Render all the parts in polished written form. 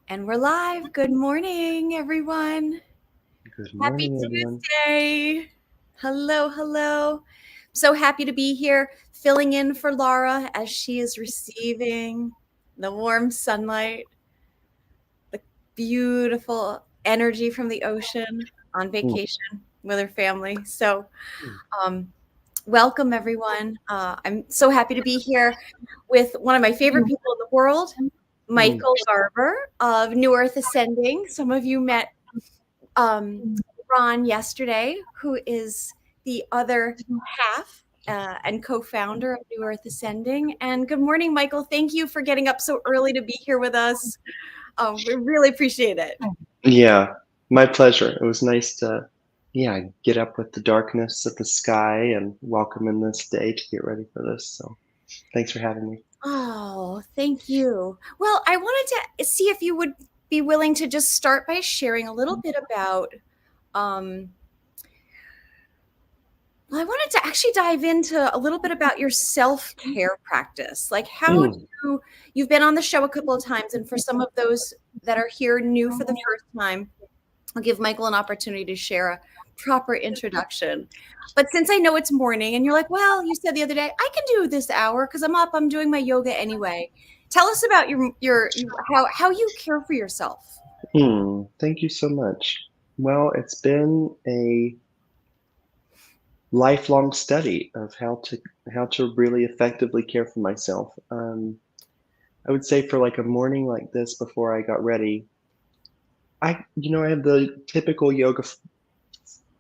And we're live. Good morning, everyone. Good Happy morning, everyone. Tuesday. Hello, hello. So happy to be here, filling in for Laura as she is receiving the warm sunlight, the beautiful energy from the ocean on Mm, vacation with her family. Um, Welcome, everyone. I'm so happy to be here with one of my favorite people in the world, mm, Michael Garber of New Earth Ascending. Some of you met um, Ron yesterday, who is the other half and co-founder of New Earth Ascending. And good morning, Michael. Thank you for getting up so early to be here with us. We really appreciate it. Yeah, my pleasure. It was nice to, get up with the darkness of the sky and welcome in this day to get ready for this. So thanks for having me. Oh, thank you. Well, I wanted to see if you would be willing to just start by sharing a little bit about. Um, well, I wanted to actually dive into a little bit about your self-care practice. Like, how Mm, do you've been on the show a couple of times, and for some of those that are here new for the first time, I'll give Michael an opportunity to share a proper introduction. But since I know it's morning and you're like, well, you said the other day, I can do this hour because I'm up, I'm doing my yoga anyway. Tell us about how you care for yourself. Thank you so much. Well, it's been a lifelong study of how to really effectively care for myself. I would say for like a morning like this before I got ready, I have the typical yoga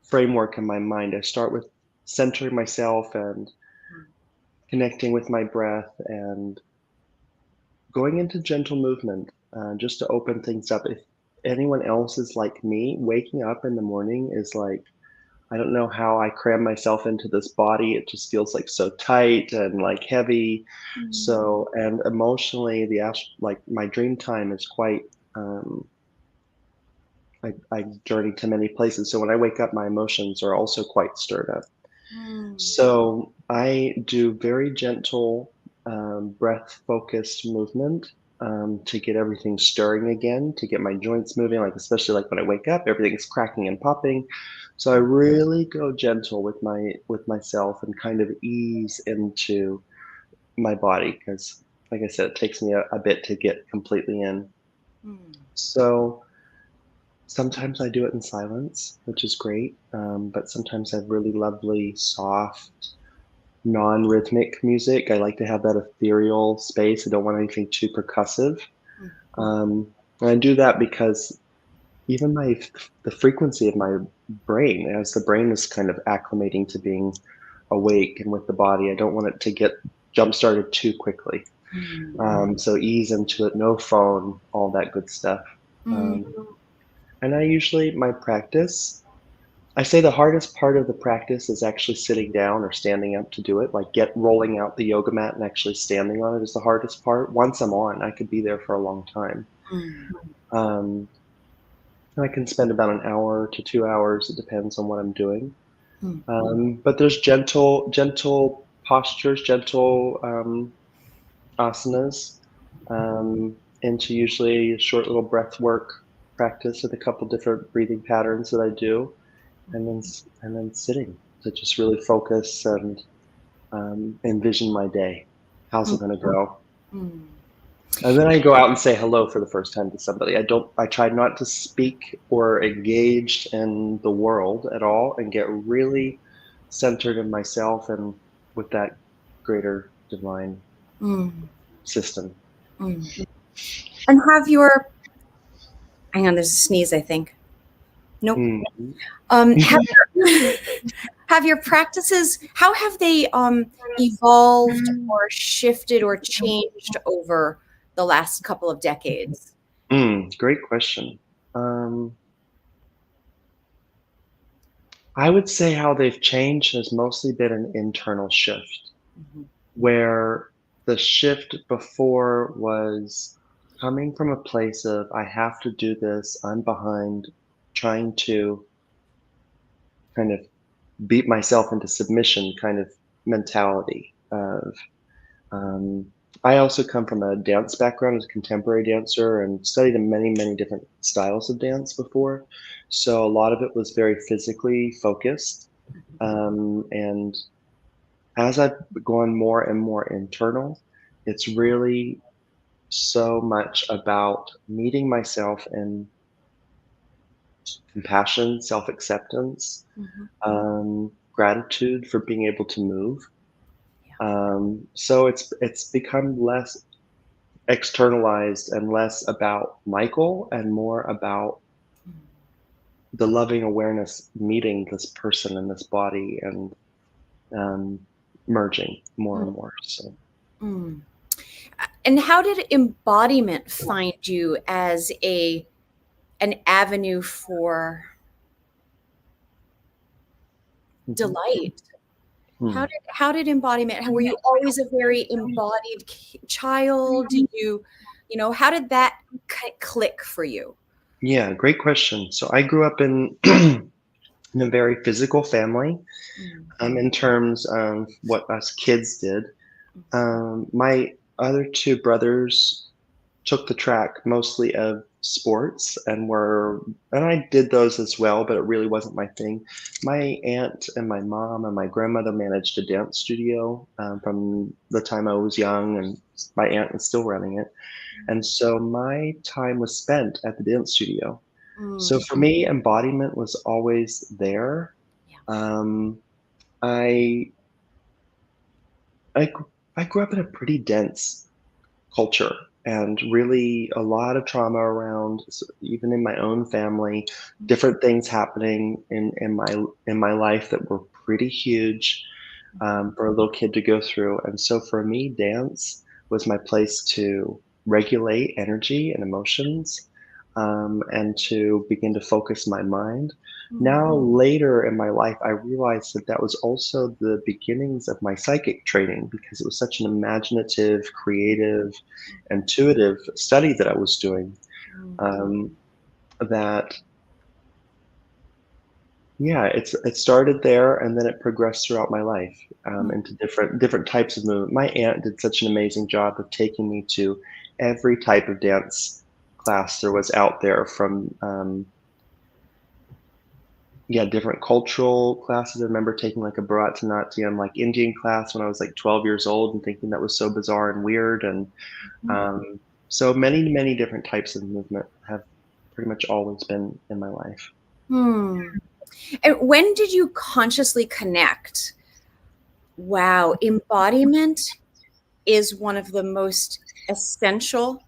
framework in my mind. I start with centering myself and connecting with my breath and going into gentle movement just to open things up. If anyone else is like me, waking up in the morning is like, I don't know how I cram myself into this body. It just feels like so tight and like heavy. Mm. So, and emotionally, like my dream time is quite, um, I journey to many places. So when I wake up, my emotions are also quite stirred up. Mm. So I do very gentle, breath focused movement to get everything stirring again, to get my joints moving, like especially like when I wake up, everything's cracking and popping. So I really go gentle with myself and kind of ease into my body because, like I said, it takes me a bit to get completely in. Mm. So sometimes I do it in silence, which is great. But sometimes I have really lovely, soft, non-rhythmic music. I like to have that ethereal space. I don't want anything too percussive. Mm. And I do that because even the frequency of my brain, as the brain is kind of acclimating to being awake and with the body, I don't want it to get jump started too quickly. So ease into it, no phone, all that good stuff. Mm. Um, and I usually my practice I say the hardest part of the practice is actually sitting down or standing up to do it. Like get rolling out the yoga mat and actually standing on it is the hardest part. Once I'm on, I could be there for a long time. Mm. Um, I can spend about an hour to 2 hours. It depends on what I'm doing. Mm. But there's gentle postures, gentle asanas, into usually a short little breath work practice with a couple different breathing patterns that I do and then sitting to just really focus and envision my day. How's Mm. it going to go? Mm. And then I go out and say hello for the first time to somebody. I try not to speak or engage in the world at all and get really centered in myself and with that greater divine Mm. system. Mm. And have your hang on, there's a sneeze, I think. Nope. Mm. Have your have your practices, how have they evolved or shifted or changed over the last couple of decades? Great question. Um, I would say how they've changed has mostly been an internal shift. Mhm. Where the shift before was coming from a place of I have to do this, I'm behind, trying to kind of beat myself into submission kind of mentality of I also come from a dance background as a contemporary dancer and studied in many, many different styles of dance before. So a lot of it was very physically focused. And as I've gone more and more internal, it's really so much about meeting myself in compassion, self acceptance, Mhm. gratitude for being able to move. Yeah. So it's become less externalized and less about Michael and more about Mm. the loving awareness meeting this person in this body and um, merging more Mm. and more. So Mm. And how did embodiment find you as a an avenue for mhm. delight? Hmm. How did embodiment, how were you always a very embodied child? Did you, how did that click for you? Yeah, great question. So I grew up in in a very physical family Mm, in terms of what us kids did. mm, My other two brothers took the track mostly of sports and I did those as well, but it really wasn't my thing. My aunt and my mom and my grandmother managed a dance studio from the time I was young, and my aunt is still running it. And so my time was spent at the dance studio. So mm, for me, embodiment was always there. yeah. Um, I I gr- I grew up in a pretty dense culture and really a lot of trauma around even in my own family, Mm, different things happening in my life that were pretty huge for a little kid to go through. And so for me, dance was my place to regulate energy and emotions, and to begin to focus my mind. mm, Now, later in my life, I realized that that was also the beginnings of my psychic training because it was such an imaginative, creative, intuitive study that I was doing. mm, Um, that Yeah, it started there and then it progressed throughout my life, mm, into different types of movement. My aunt did such an amazing job of taking me to every type of dance class there was out there from, yeah, different cultural classes. I remember taking like a Bharatanatyam, like Indian class when I was like 12 years old and thinking that was so bizarre and weird. And mm, um, so many, many different types of movement have pretty much always been in my life. mm. And when did you consciously connect? Wow, embodiment is one of the most essential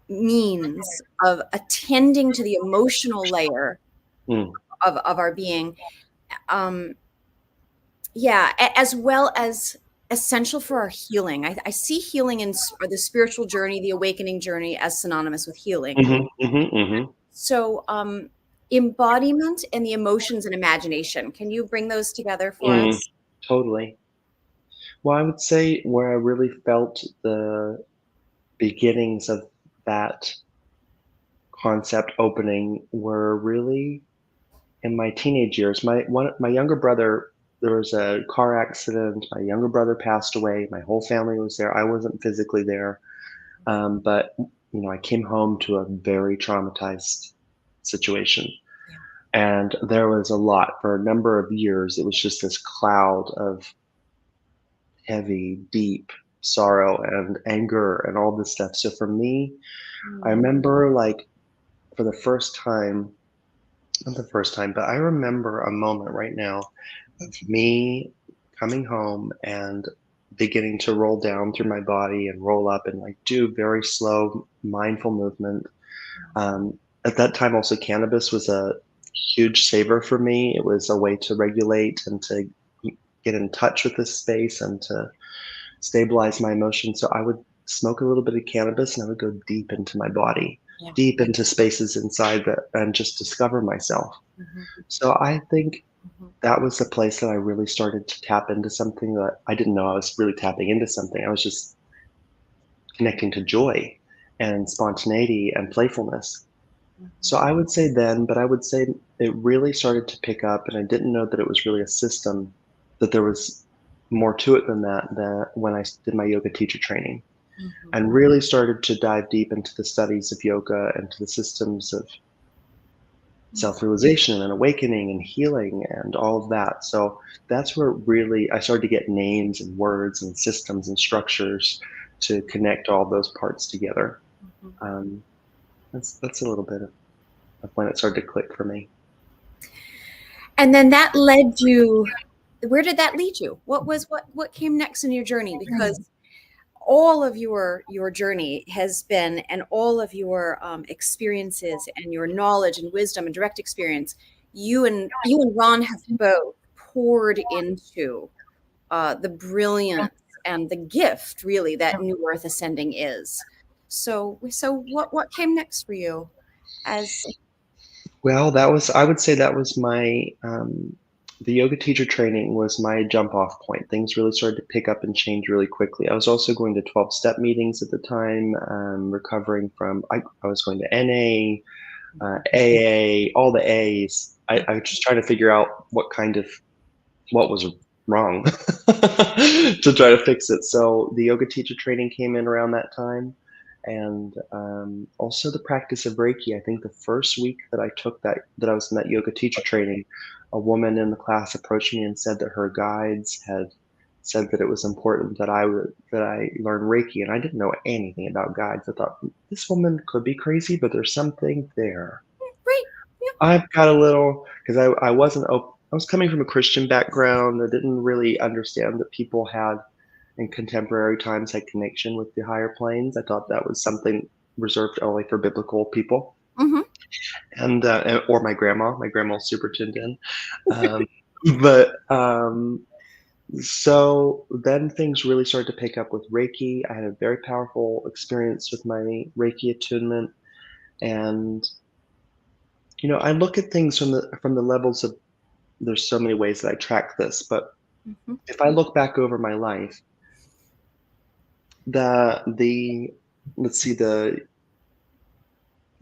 means of attending to the emotional layer Mm, of our being. Um, yeah, as well as essential for our healing. I see healing in or the spiritual journey, the awakening journey, as synonymous with healing. mhm, mhm, mhm, So, embodiment and the emotions and imagination. Can you bring those together for mm, us? totally. Well, I would say where I really felt the beginnings of that concept opening were really in my teenage years. My younger brother, there was a car accident. My younger brother passed away. My whole family was there. I wasn't physically there, but I came home to a very traumatized situation, Yeah. and there was a lot for a number of years. It was just this cloud of heavy, deep sorrow and anger and all this stuff. So for me, I Mm, remember like for the first time, not the first time, but I remember a moment right now of me coming home and beginning to roll down through my body and roll up and like do very slow, mindful movement. At that time, also cannabis was a huge saver for me. It was a way to regulate and to get in touch with this space and to stabilize my emotions. So I would smoke a little bit of cannabis and I would go deep into my body, yeah. deep into spaces inside that and just discover myself. Mhm, So I think mhm, that was the place that I really started to tap into something that I didn't know I was really tapping into something. I was just connecting to joy and spontaneity and playfulness. So mhm, I would say then, but I would say it really started to pick up, and I didn't know that it was really a system, that there was more to it than that, when I did my yoga teacher training Mhm. and really started to dive deep into the studies of yoga and to the systems of self-realization and awakening and healing and all of that. So that's where really I started to get names and words and systems and structures to connect all those parts together. Mhm. Um, that's a little bit of when it started to click for me. And then that led you, where did that lead you? What came next in your journey? Because all of your journey has been, and all of your experiences and your knowledge and wisdom and direct experience, you and Ron have both poured into the brilliance and the gift, really, that New Earth Ascending is. So what came next for you? As Well, that was I would say that was my the yoga teacher training was my jump off point. Things really started to pick up and change really quickly. I was also going to 12 step meetings at the time, recovering from I was going to NA, AA, all the A's. I was just trying to figure out what was wrong to try to fix it. So the yoga teacher training came in around that time, and also the practice of Reiki. I think the first week that I took that I was in that yoga teacher training, a woman in the class approached me and said that her guides had said that it was important that I learn Reiki, and I didn't know anything about guides. I thought this woman could be crazy, but there's something there. right, yeah. I've got a little because I wasn't I was coming from a Christian background. I didn't really understand that people had in contemporary times had connection with the higher planes. I thought that was something reserved only for biblical people Hmm. and or my grandma. My grandma was super tuned in. Um, but so then things really started to pick up with Reiki. I had a very powerful experience with my Reiki attunement, and I look at things from the levels of there's so many ways that I track this, but Hmm. if I look back over my life, the let's see the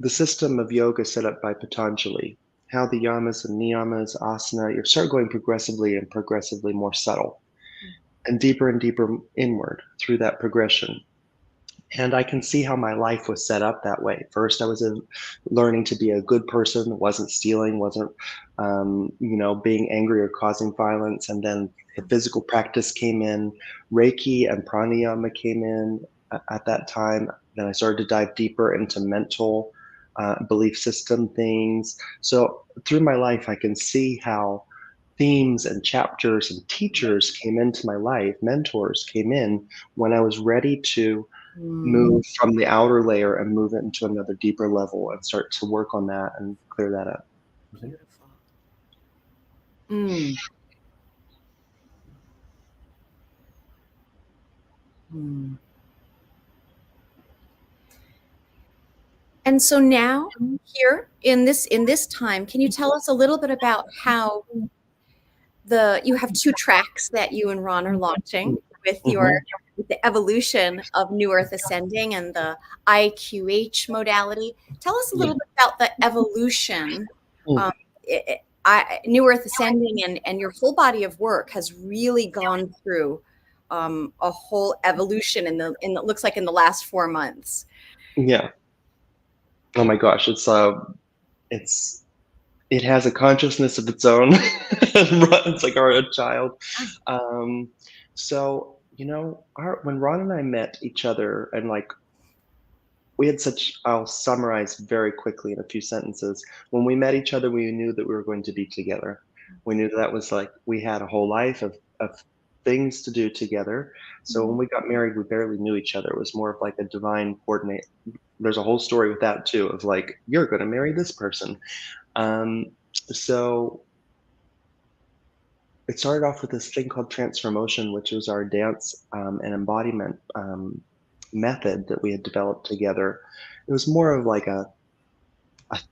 system of yoga set up by Patanjali, how the yamas and niyamas, asana, you start going progressively and progressively more subtle and deeper inward through that progression. And I can see how my life was set up that way. First, I was learning to be a good person, wasn't stealing, wasn't, being angry or causing violence. And then the physical practice came in, Reiki and pranayama came in at that time. Then I started to dive deeper into mental belief system things. So through my life, I can see how themes and chapters and teachers came into my life, mentors came in when I was ready to Mm, move from the outer layer and move it into another deeper level and start to work on that and clear that up. Mhm. beautiful. Mm, mm. And so now, here in this time, can you tell us a little bit about how you have two tracks that you and Ron are launching with your Mhm. with the evolution of New Earth Ascending and the IQH modality. Tell us a Yeah. little bit about the evolution. Mm. Um, New Earth Ascending and your whole body of work has really gone through a whole evolution in the looks like in the last 4 months. Yeah. Oh my gosh, it's it has a consciousness of its own. It's like our a child. Um, so, our when Ron and I met each other and like we had such I'll summarize very quickly in a few sentences. When we met each other, we knew that we were going to be together. We knew that was like we had a whole life of things to do together. So when we got married, we barely knew each other. It was more of like a divine coordinate. There's a whole story with that too, of like, you're gonna marry this person. So it started off with this thing called transformotion, which was our dance and embodiment method that we had developed together. It was more of like a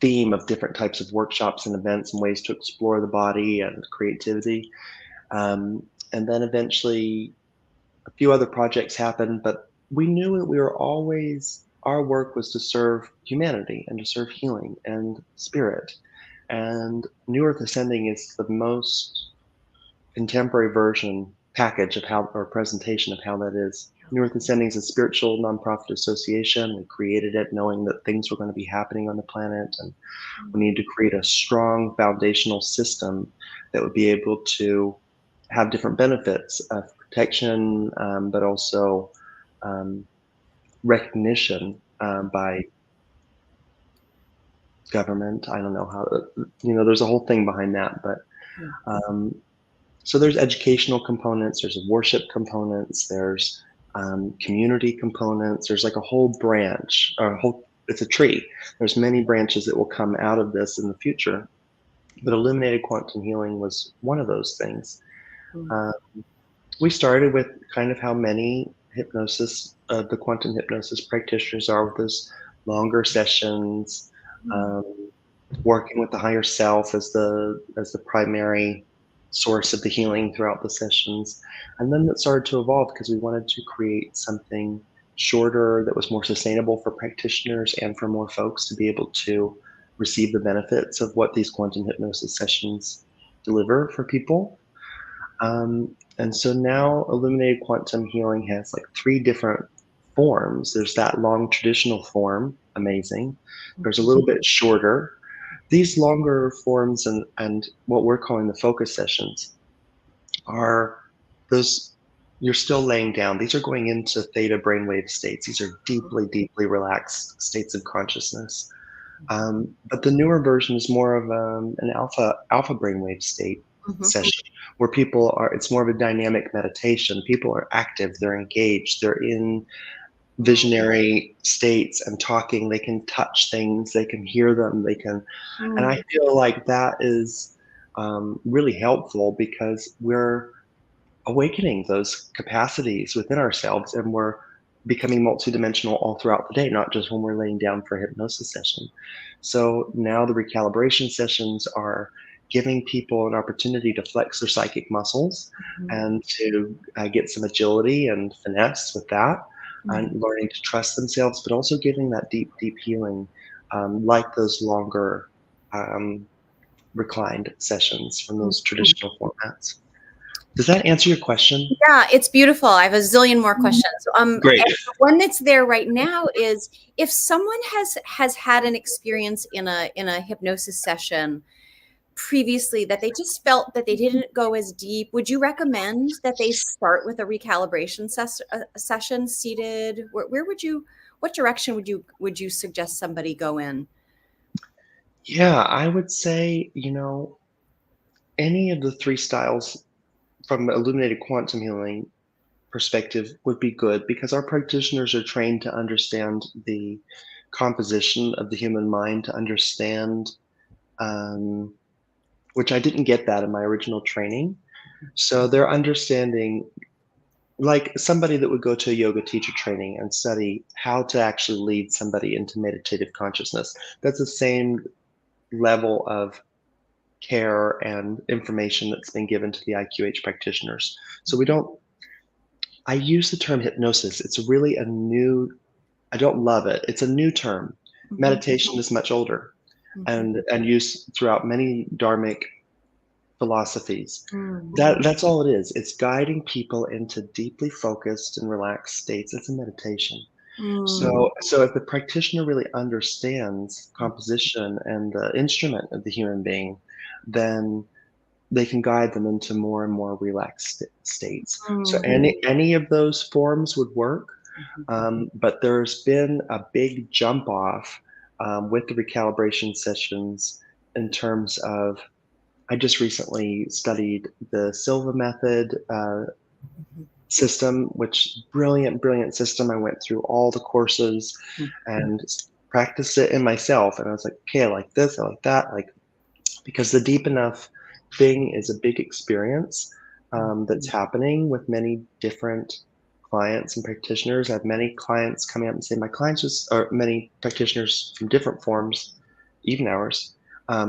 theme of different types of workshops and events and ways to explore the body and creativity. And then eventually a few other projects happened, but we knew that we were always, our work was to serve humanity and to serve healing and spirit. And New Earth Ascending is the most contemporary version. package of how, or presentation of how that is. New Earth Ascending is a spiritual nonprofit association. We created it knowing that things were going to be happening on the planet, and we need to create a strong foundational system that would be able to have different benefits of protection, but also um, recognition by government. I don't know how, there's a whole thing behind that, but um, so there's educational components, there's worship components, there's community components. There's like a whole branch, or a whole, it's a tree. There's many branches that will come out of this in the future. But illuminated quantum healing was one of those things. Uh, we started with kind of how many the quantum hypnosis practitioners are, with those longer sessions, um, working with the higher self as the primary source of the healing throughout the sessions. And then it started to evolve because we wanted to create something shorter that was more sustainable for practitioners and for more folks to be able to receive the benefits of what these quantum hypnosis sessions deliver for people. And so now illuminated quantum healing has like 3 different forms. There's that long traditional form, amazing. There's a little bit shorter. These longer forms and what we're calling the focus sessions are those you're still laying down. These are going into theta brainwave states. These are deeply, deeply relaxed states of consciousness. But the newer version is more of an alpha brainwave state session, where people are. It's more of a dynamic meditation. People are active. They're engaged. They're in visionary states and talking. They can touch things. They can hear them. They can, and I feel like that is really helpful because we're awakening those capacities within ourselves, and we're becoming multidimensional all throughout the day, not just when we're laying down for a hypnosis session. So now the recalibration sessions are giving people an opportunity to flex their psychic muscles and to get some agility and finesse with that, and learning to trust themselves, but also giving that deep, deep healing, like those longer reclined sessions from those traditional formats. Does that answer your question? Yeah, it's beautiful. I have a zillion more questions. Great. And the one that's there right now is, if someone has had an experience in a hypnosis session previously that they just felt that they didn't go as deep, would you recommend that they start with a recalibration session seated? Where would you, what direction would you suggest somebody go in? Yeah, I would say, any of the 3 styles from illuminated quantum healing perspective would be good, because our practitioners are trained to understand the composition of the human mind, to understand, um, which I didn't get that in my original training. So they're understanding, like somebody that would go to a yoga teacher training and study how to actually lead somebody into meditative consciousness. That's the same level of care and information that's been given to the IQH practitioners. So we don't, I use the term hypnosis. It's really a new, I don't love it. It's a new term. Meditation is much older and used throughout many dharmic philosophies. That's all it is. It's guiding people into deeply focused and relaxed states. It's a meditation. So if the practitioner really understands composition and the instrument of the human being, then they can guide them into more and more relaxed states. So any of those forms would work, but there's been a big jump off with the recalibration sessions in terms of. I just recently studied the Silva method system, which brilliant, brilliant system. I went through all the courses and practiced it in myself, and I was like, okay, I like this, I like that, like, because the deep enough thing is a big experience that's happening with many different clients and practitioners. I have many clients coming up and say, my clients just, or many practitioners from different forms, even ours,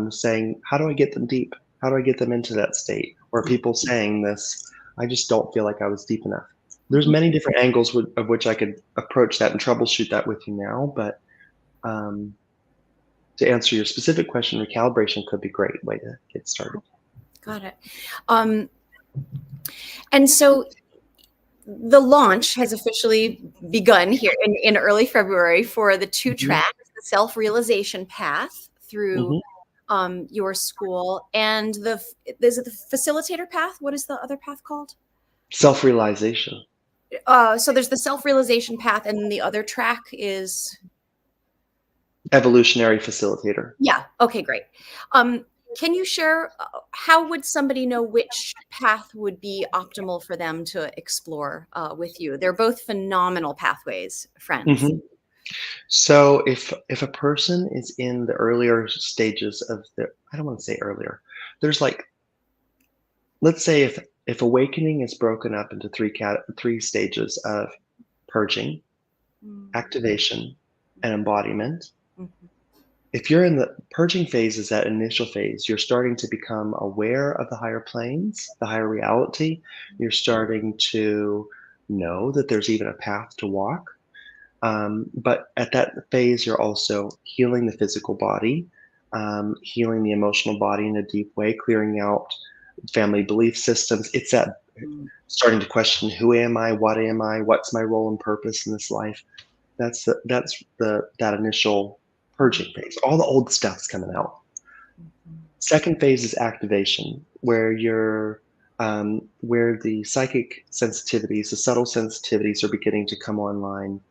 saying, how do I get them deep? How do I get them into that state? Or people saying this, I just don't feel like I was deep enough. There's many different angles of which I could approach that and troubleshoot that with you now, but to answer your specific question, recalibration could be a great way to get started. Got it. And so the launch has officially begun here in early February for the two Mhm, tracks, the self-realization path through mhm. your school, and is it the facilitator path? What is the other path called? Self-realization. So there's the self-realization path, and the other track is Evolutionary facilitator. yeah. Okay, great. Um, can you share how would somebody know which path would be optimal for them to explore with you? They're both phenomenal pathways, friends. Mhm. So if a person is in the earlier stages of the I don't wanna say earlier. There's like let's say if awakening is broken up into 3 stages of purging, Mm, activation, and embodiment. mhm, If you're in the purging phase is that initial phase, you're starting to become aware of the higher planes, the higher reality. You're starting to know that there's even a path to walk. But at that phase, you're also healing the physical body, healing the emotional body in a deep way, clearing out family belief systems. It's that mm, starting to question who am I, what's my role and purpose in this life. That's the that initial mm, purging phase. All the old stuff's coming out. mhm, Second phase is activation, where where the psychic sensitivities, the subtle sensitivities are beginning to come online.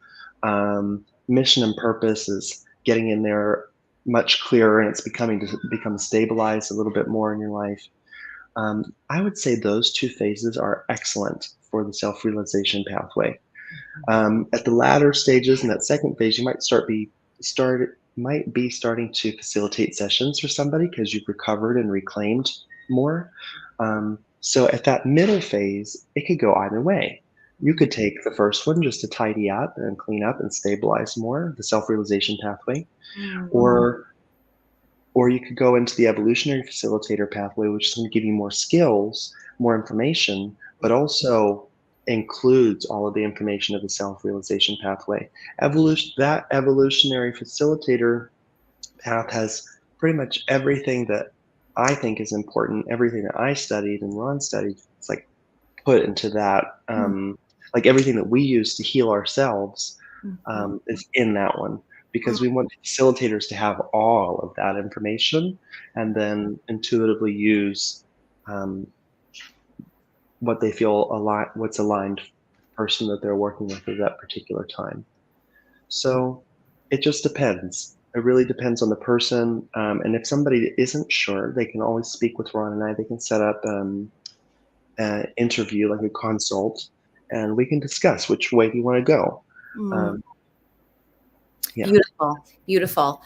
Mission and purpose is getting in there much clearer, and it's become stabilized a little bit more in your life. I would say those two phases are excellent for the self-realization pathway. At the latter stages in that second phase, you might be starting to facilitate sessions for somebody because you've recovered and reclaimed more. So at that middle phase, it could go either way. You mhm, could take the first one just to tidy up and clean up and stabilize more, the self-realization pathway, mm, or or you could go into the evolutionary facilitator pathway, which is going to give you more skills, more information, but also includes all of the information of the self-realization pathway. That evolutionary facilitator path has pretty much everything that I think is important, everything that I studied and Ron studied. It's like put into that, mm, like everything that we use to heal ourselves mhm, is in that one mm. because we want facilitators to have all of that information and then intuitively use um, what they feel what's aligned person that they're working with at that particular time. So it just depends. It really depends on the person. And if somebody isn't sure, they can always speak with Ron and I. They can set up interview, like a consult, and we can discuss which way do you want to go. Mm. Um, yeah. Beautiful, beautiful.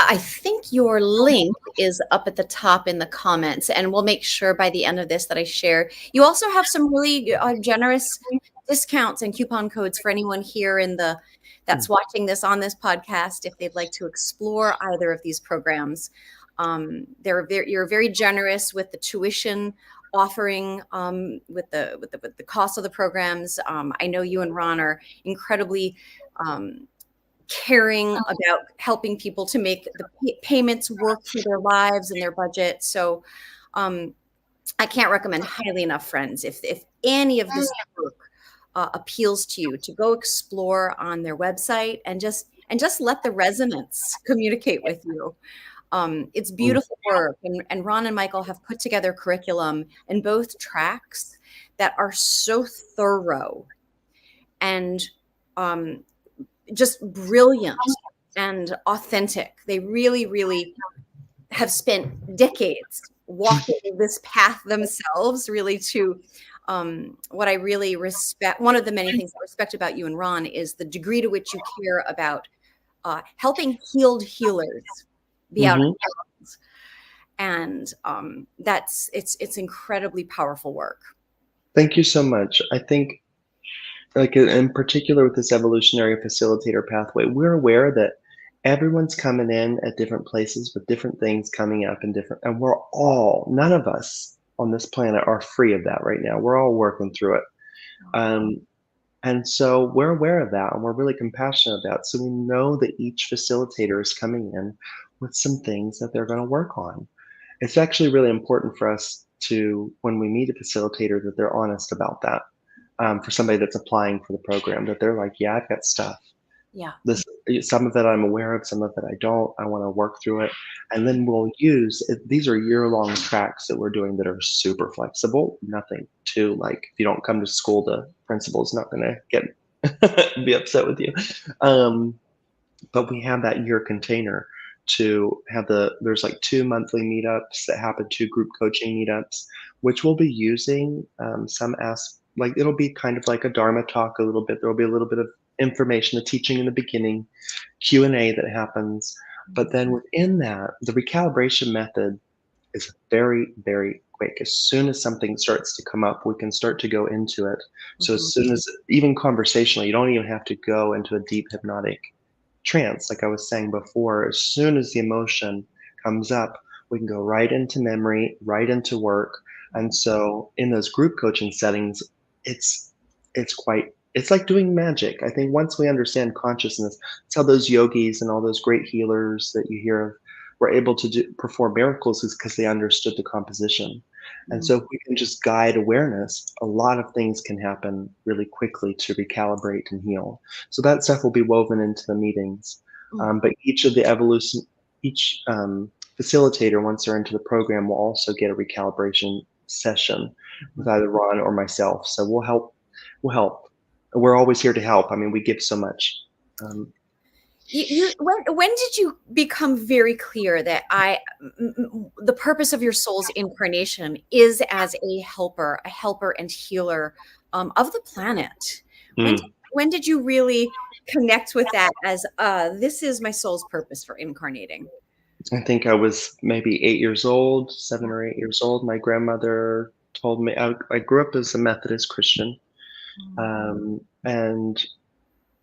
I think your link is up at the top in the comments, and we'll make sure by the end of this that I share. You also have some really generous discounts and coupon codes for anyone here in the Hmm. that's watching this on this podcast if they'd like to explore either of these programs. You're very generous with the tuition offering with the cost of the programs. I know you and Ron are incredibly um, caring about helping people to make the payments work for their lives and their budget. So um, I can't recommend highly enough, friends. If any of this work appeals to you, to go explore on their website and just let the resonance communicate with you. It's Mm. beautiful work, and Ron and Michael have put together curriculum in both tracks that are so thorough and um, just brilliant and authentic. They really, really have spent decades walking this path themselves, really to what I really respect. One of the many things I respect about you and Ron is the degree to which you care about helping healed healers be out of Hmm. bonds. And it's incredibly powerful work. Thank you so much. I think, like in particular with this evolutionary facilitator pathway, we're aware that everyone's coming in at different places with different things coming up and different, and none of us on this planet are free of that right now. We're all working through it. Um, And so we're aware of that and we're really compassionate about it. So we know that each facilitator is coming in with some things that they're going to work on. It's actually really important for us. to when we meet a facilitator that they're honest about that. For somebody that's applying for the program, that they're like, yeah, I've got stuff. Yeah. This some of it I'm aware of, some of it I don't. I want to work through it, and then we'll use it. These are year-long tracks that we're doing that are super flexible. Nothing too like if you don't come to school, the principal's not going to get be upset with you. Um, but we have that year container to have there's like 2 monthly meetups that happen, 2 group coaching meetups, which we'll be using some as like it'll be kind of like a dharma talk a little bit. There'll be a little bit of information, the teaching in the beginning, Q&A that happens, but then within that the recalibration method is very, very quick. As soon as something starts to come up, we can start to go into it. So Mhm. as soon as, even conversationally, you don't even have to go into a deep hypnotic trance, like I was saying before. As soon as the emotion comes up, we can go right into memory, right into work. And so in those group coaching settings, it's it's like doing magic. I think once we understand consciousness, it's how those yogis and all those great healers that you hear of were able to perform miracles, is because they understood the composition. And Mm, so if we can just guide awareness, a lot of things can happen really quickly to recalibrate and heal. So that stuff will be woven into the meetings. mm, But each of the evolution, each facilitator, once they're into the program, will also get a recalibration session with mm. either Ron or myself. So we'll help. We'll help. We're always here to help. I mean, we give so much. Um, When did you become very clear that the purpose of your soul's incarnation is as a helper and healer of the planet? When did, mm. when did you really connect with that as this is my soul's purpose for incarnating? I think I was maybe 8 years old, Yeah. 7 or 8 years old. My grandmother told me I grew up as a Methodist Christian, Mm, and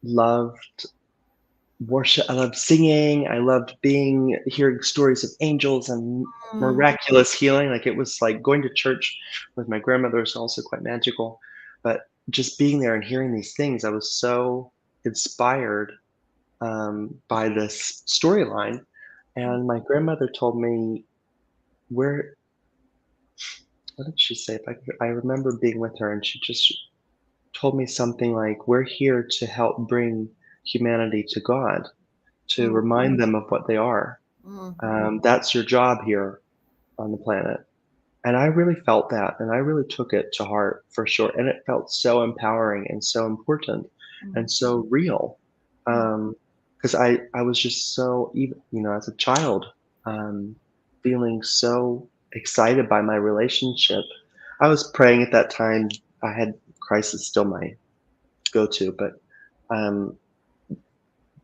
loved worship. I loved singing. I loved hearing stories of angels and mm, miraculous healing. Like it was like going to church with my grandmother is also quite magical. But just being there and hearing these things, I was so inspired by this storyline. And my grandmother told me, "Where? What did she say? If I remember being with her, and she just told me something like, "We're here to help bring humanity to God, to mm, remind them of what they are. mm, That's your job here on the planet." And I really felt that, and I really took it to heart for sure. And it felt so empowering and so important mm, and so real. mm, Because I was just so, even, as a child, um, feeling so excited by my relationship. I was praying at that time. I had Christ is still my go to, but um,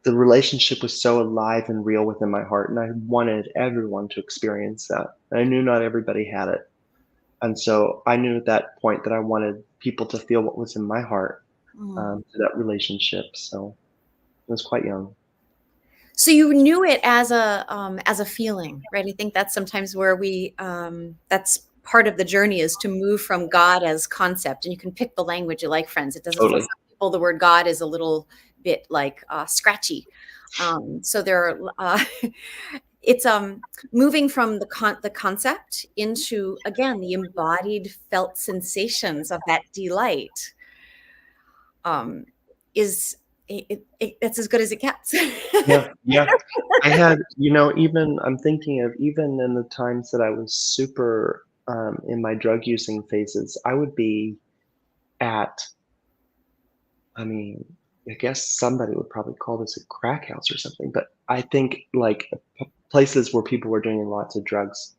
the relationship was so alive and real within my heart, and I wanted everyone to experience that. And I knew not everybody had it, and so I knew at that point that I wanted people to feel what was in my heart mm. to that relationship. So I was quite young. So you knew it as a feeling, right? I think that's sometimes where we that's part of the journey is to move from God as concept, and you can pick the language you like, friends. It doesn't for Totally. some people the word God is a little bit like scratchy. So there are it's moving from the concept into again the embodied felt sensations of that delight um, is it's as good as it gets. Yeah, yeah. I had, even I'm thinking of even in the times that I was super in my drug using phases, I would be at, I mean, I guess somebody would probably call this a crack house or something, but I think like places where people were doing lots of drugs.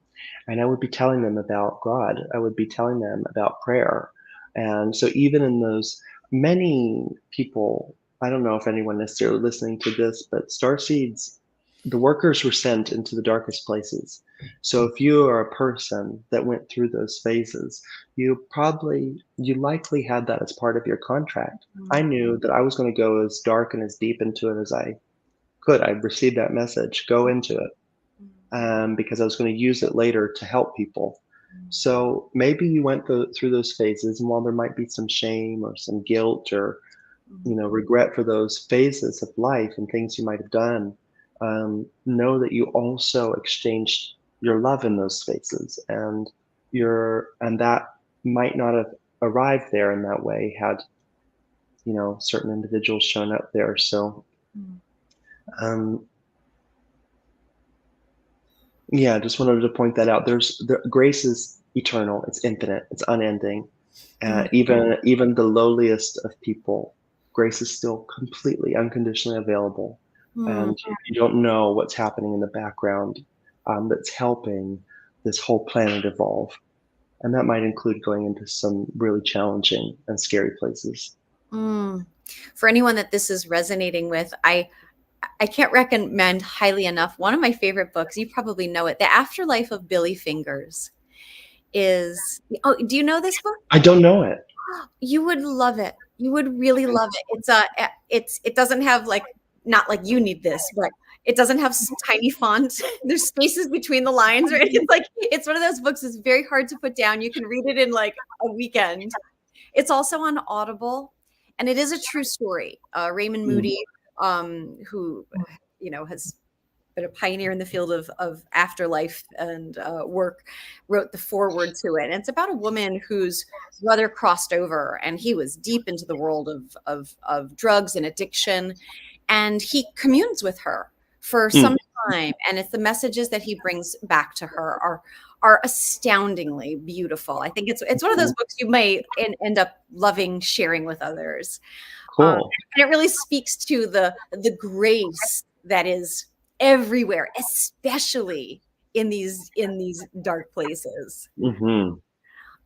And I would be telling them about God. I would be telling them about prayer. And so, even in those, many people, I don't know if anyone necessarily listening to this, but star seeds, the workers were sent into the darkest places. So, if you are a person that went through those phases, you likely had that as part of your contract. I Mm, knew that I was going to go as dark and as deep into it as I could. I received that message, go into it, because I was going to use it later to help people. So maybe you went through those phases, and while there might be some shame or some guilt or regret for those phases of life and things you might have done, know that you also exchanged your love in those spaces, and and that might not have arrived there in that way had, certain individuals shown up there. So, Mm. um, yeah, I just wanted to point that out. Grace is eternal, it's infinite, it's unending. Mm. Even the lowliest of people, grace is still completely unconditionally available, Mm. and you don't know what's happening in the background, that's helping this whole planet evolve, and that might include going into some really challenging and scary places. Mm. For anyone that this is resonating with, I can't recommend highly enough. One of my favorite books, you probably know it, The Afterlife of Billy Fingers is, oh, do you know this book? I don't know it. You would love it. You would really Okay. love it. It doesn't have like, not like you need this, but it doesn't have tiny font. There's spaces between the lines, right? It's like it's one of those books that's very hard to put down. You can read it in like a weekend. It's also on Audible, and it is a true story. Raymond Mm, Moody, who has been a pioneer in the field of afterlife and work, wrote the foreword to it. And it's about a woman whose brother crossed over, and he was deep into the world of drugs and addiction, and he communes with her for mm, some time. And it's the messages that he brings back to her are astoundingly beautiful. I think it's one of those mhm. books you may end up loving sharing with others. Cool. And it really speaks to the grace that is everywhere, especially in these dark places. Mhm.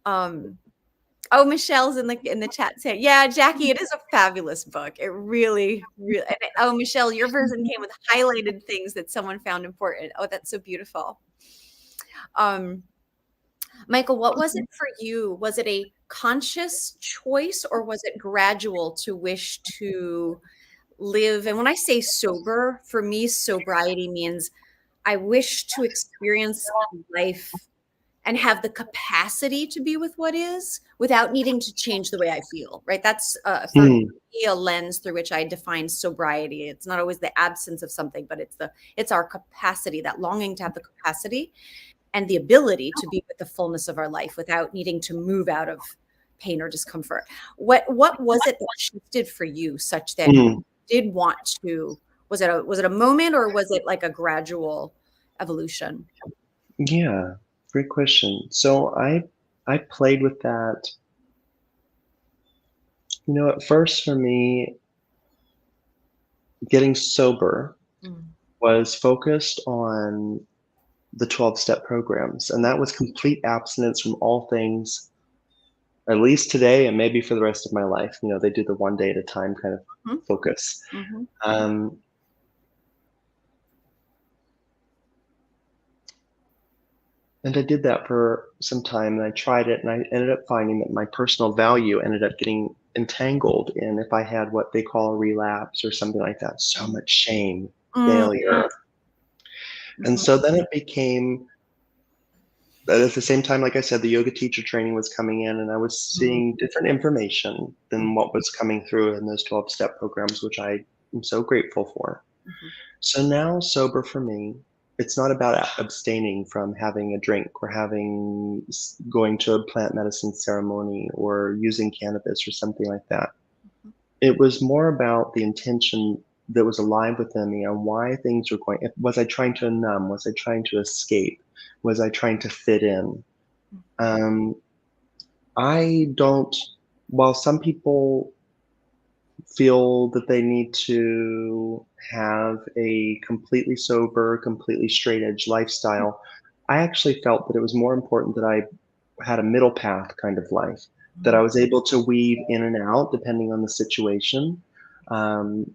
Um, oh, Michelle's in the chat saying, "Yeah, Jackie, it is a fabulous book. It really, really." Oh, Michelle, your version came with highlighted things that someone found important. Oh, that's so beautiful. Um, Michael, what was it for you? Was it a conscious choice or was it gradual to wish to live? And when I say sober, for me, sobriety means I wish to experience life and have the capacity to be with what is without needing to change the way I feel, right? That's for Mm, me a lens through which I define sobriety. It's not always the absence of something, but it's our capacity, that longing to have the capacity and the ability to be with the fullness of our life without needing to move out of pain or discomfort. What was it that shifted for you such that you mm. did want to? Was it a moment or was it like a gradual evolution? Yeah, great question. So I played with that. At first for me, getting sober Mm. was focused on the 12-step programs, and that was complete abstinence from all things, at least today and maybe for the rest of my life. They do the one day at a time kind of Mhm, focus. mhm, Um, and I did that for some time, and I tried it, and I ended up finding that my personal value ended up getting entangled in if I had what they call a relapse or something like that. So much shame, mm, failure. And mhm, so then it became, but at the same time, like I said, the yoga teacher training was coming in, and I was mhm, seeing different information mhm, than what was coming through in those 12-step programs, which I am so grateful for. mhm, So now, sober for me, it's not about abstaining from having a drink or going to a plant medicine ceremony or using cannabis or something like that. mhm, It was more about the intention that was alive within me on why things were going. Was I trying to numb? Was I trying to escape? Was I trying to fit in? Um, I don't. While some people feel that they need to have a completely sober, completely straight edge lifestyle, I actually felt that it was more important that I had a middle path kind of life, that I mhm, was able to weave in and out depending on the situation. Um,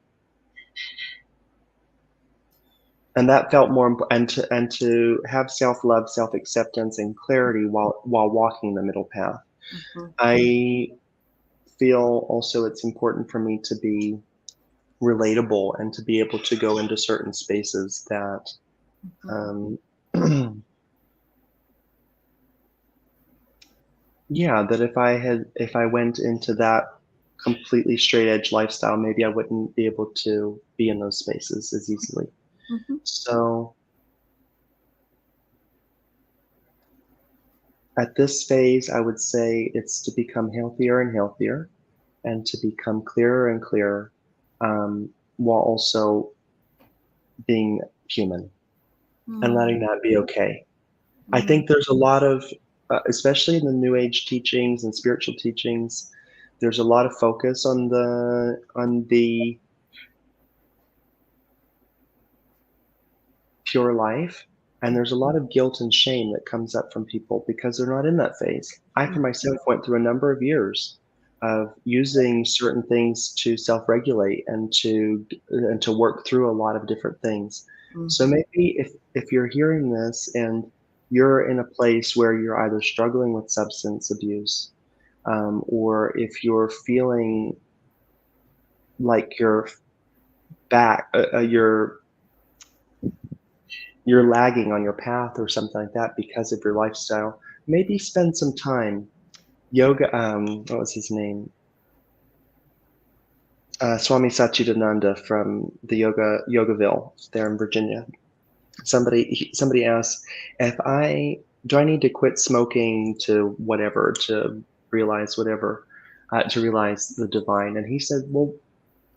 and that felt more important, and to have self love, self acceptance, and clarity while walking the middle path. mhm, I feel also it's important for me to be relatable and to be able to go into certain spaces that mhm. um, yeah, that if I went into that completely straight edge lifestyle, maybe I wouldn't be able to be in those spaces as easily. Mhm. So At this phase, I would say it's to become healthier and healthier and to become clearer and clearer, while also being human and Mm, letting that be okay. I mm, think there's a lot of, especially in the New Age teachings and spiritual teachings, there's a lot of focus on the pure life, and there's a lot of guilt and shame that comes up from people because they're not in that phase. I, for mm, myself, went through a number of years of using certain things to self-regulate and to work through a lot of different things. So mhm, maybe if you're hearing this and you're in a place where you're either struggling with substance abuse, or if you're feeling like back, you're lagging on your path or something like that because of your lifestyle, maybe spend some time yoga. What was his name? Swami Satchidananda from the Yogaville there in Virginia. Somebody asked if I need to quit smoking to whatever to realize whatever to realize the divine, and he said, well,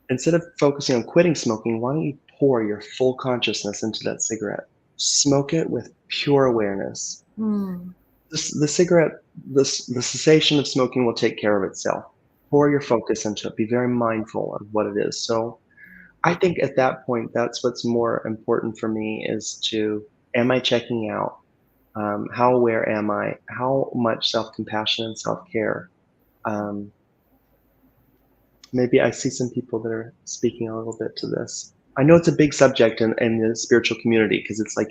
instead of focusing on quitting smoking, why don't you pour your full consciousness into that cigarette? Smoke it with pure awareness. mm, The cigarette, the cessation of smoking will take care of itself. Pour your focus into it. Be very mindful of what it is. So I think at that point, that's what's more important for me is am I checking out? How aware am I? How much self-compassion and self-care? Um, Maybe I see some people that are speaking a little bit to this. I know it's a big subject in the spiritual community because it's like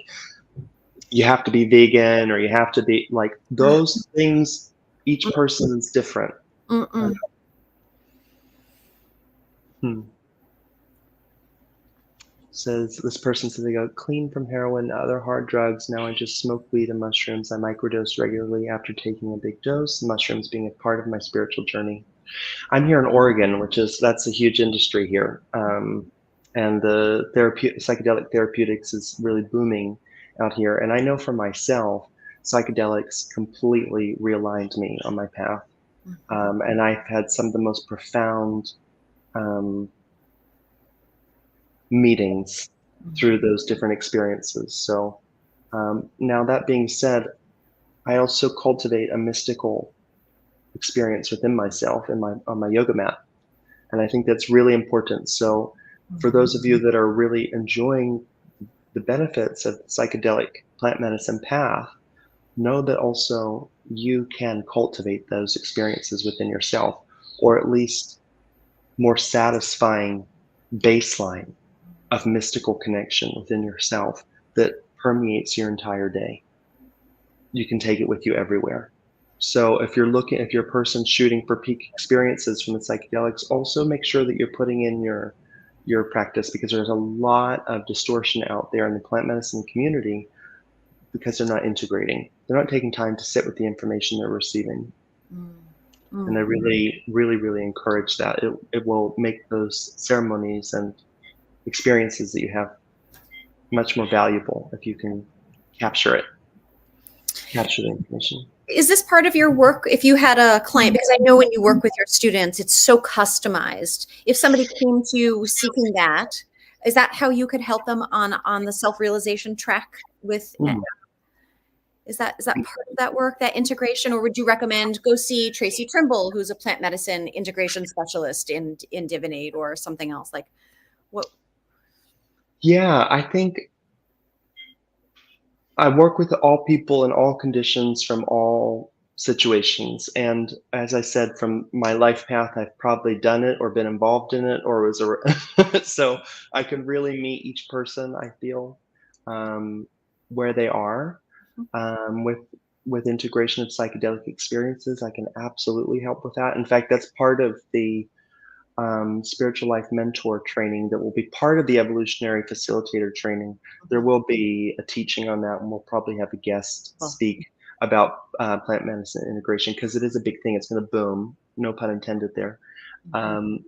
you have to be vegan or you have to be like those things. Each person is different. mm, Uh, mm, hmm. Says this person says they go clean from heroin, other hard drugs. Now I just smoke weed and mushrooms. I microdose regularly after taking a big dose. Mushrooms being a part of my spiritual journey. I'm here in Oregon, that's a huge industry here, and the psychedelic therapeutics is really booming out here. And I know for myself, psychedelics completely realigned me on my path, mhm, and I've had some of the most profound um, meetings mhm, through those different experiences. So now that being said, I also cultivate a mystical experience within myself in my on my yoga mat. And I think that's really important. So, for mhm, those of you that are really enjoying the benefits of psychedelic plant medicine path, know that also you can cultivate those experiences within yourself, or at least more satisfying baseline of mystical connection within yourself that permeates your entire day. You can take it with you everywhere. So if you're a person shooting for peak experiences from the psychedelics, also make sure that you're putting in your practice because there's a lot of distortion out there in the plant medicine community because they're not integrating. They're not taking time to sit with the information they're receiving. mm, And I mm. really, really, really encourage that. It will make those ceremonies and experiences that you have much more valuable if you can capture it, capture the information. Is this part of your work if you had a client? Because I know when you work with your students, it's so customized. If somebody came to you seeking that, is that how you could help them on the self-realization track with Mm. is that part of that work, that integration, or would you recommend go see Tracy Trimble, who's a plant medicine integration specialist in Divinate or something else? Like what? Yeah, I think I work with all people in all conditions from all situations. And as I said, from my life path, I've probably done it or been involved in it or so I can really meet each person, I feel, um, where they are. With integration of psychedelic experiences, I can absolutely help with that. In fact, that's part of the spiritual life mentor training that will be part of the evolutionary facilitator training. There will be a teaching on that, and we'll probably have a guest Well, speak about plant medicine integration because it is a big thing. It's going to boom, no pun intended there, mhm, um,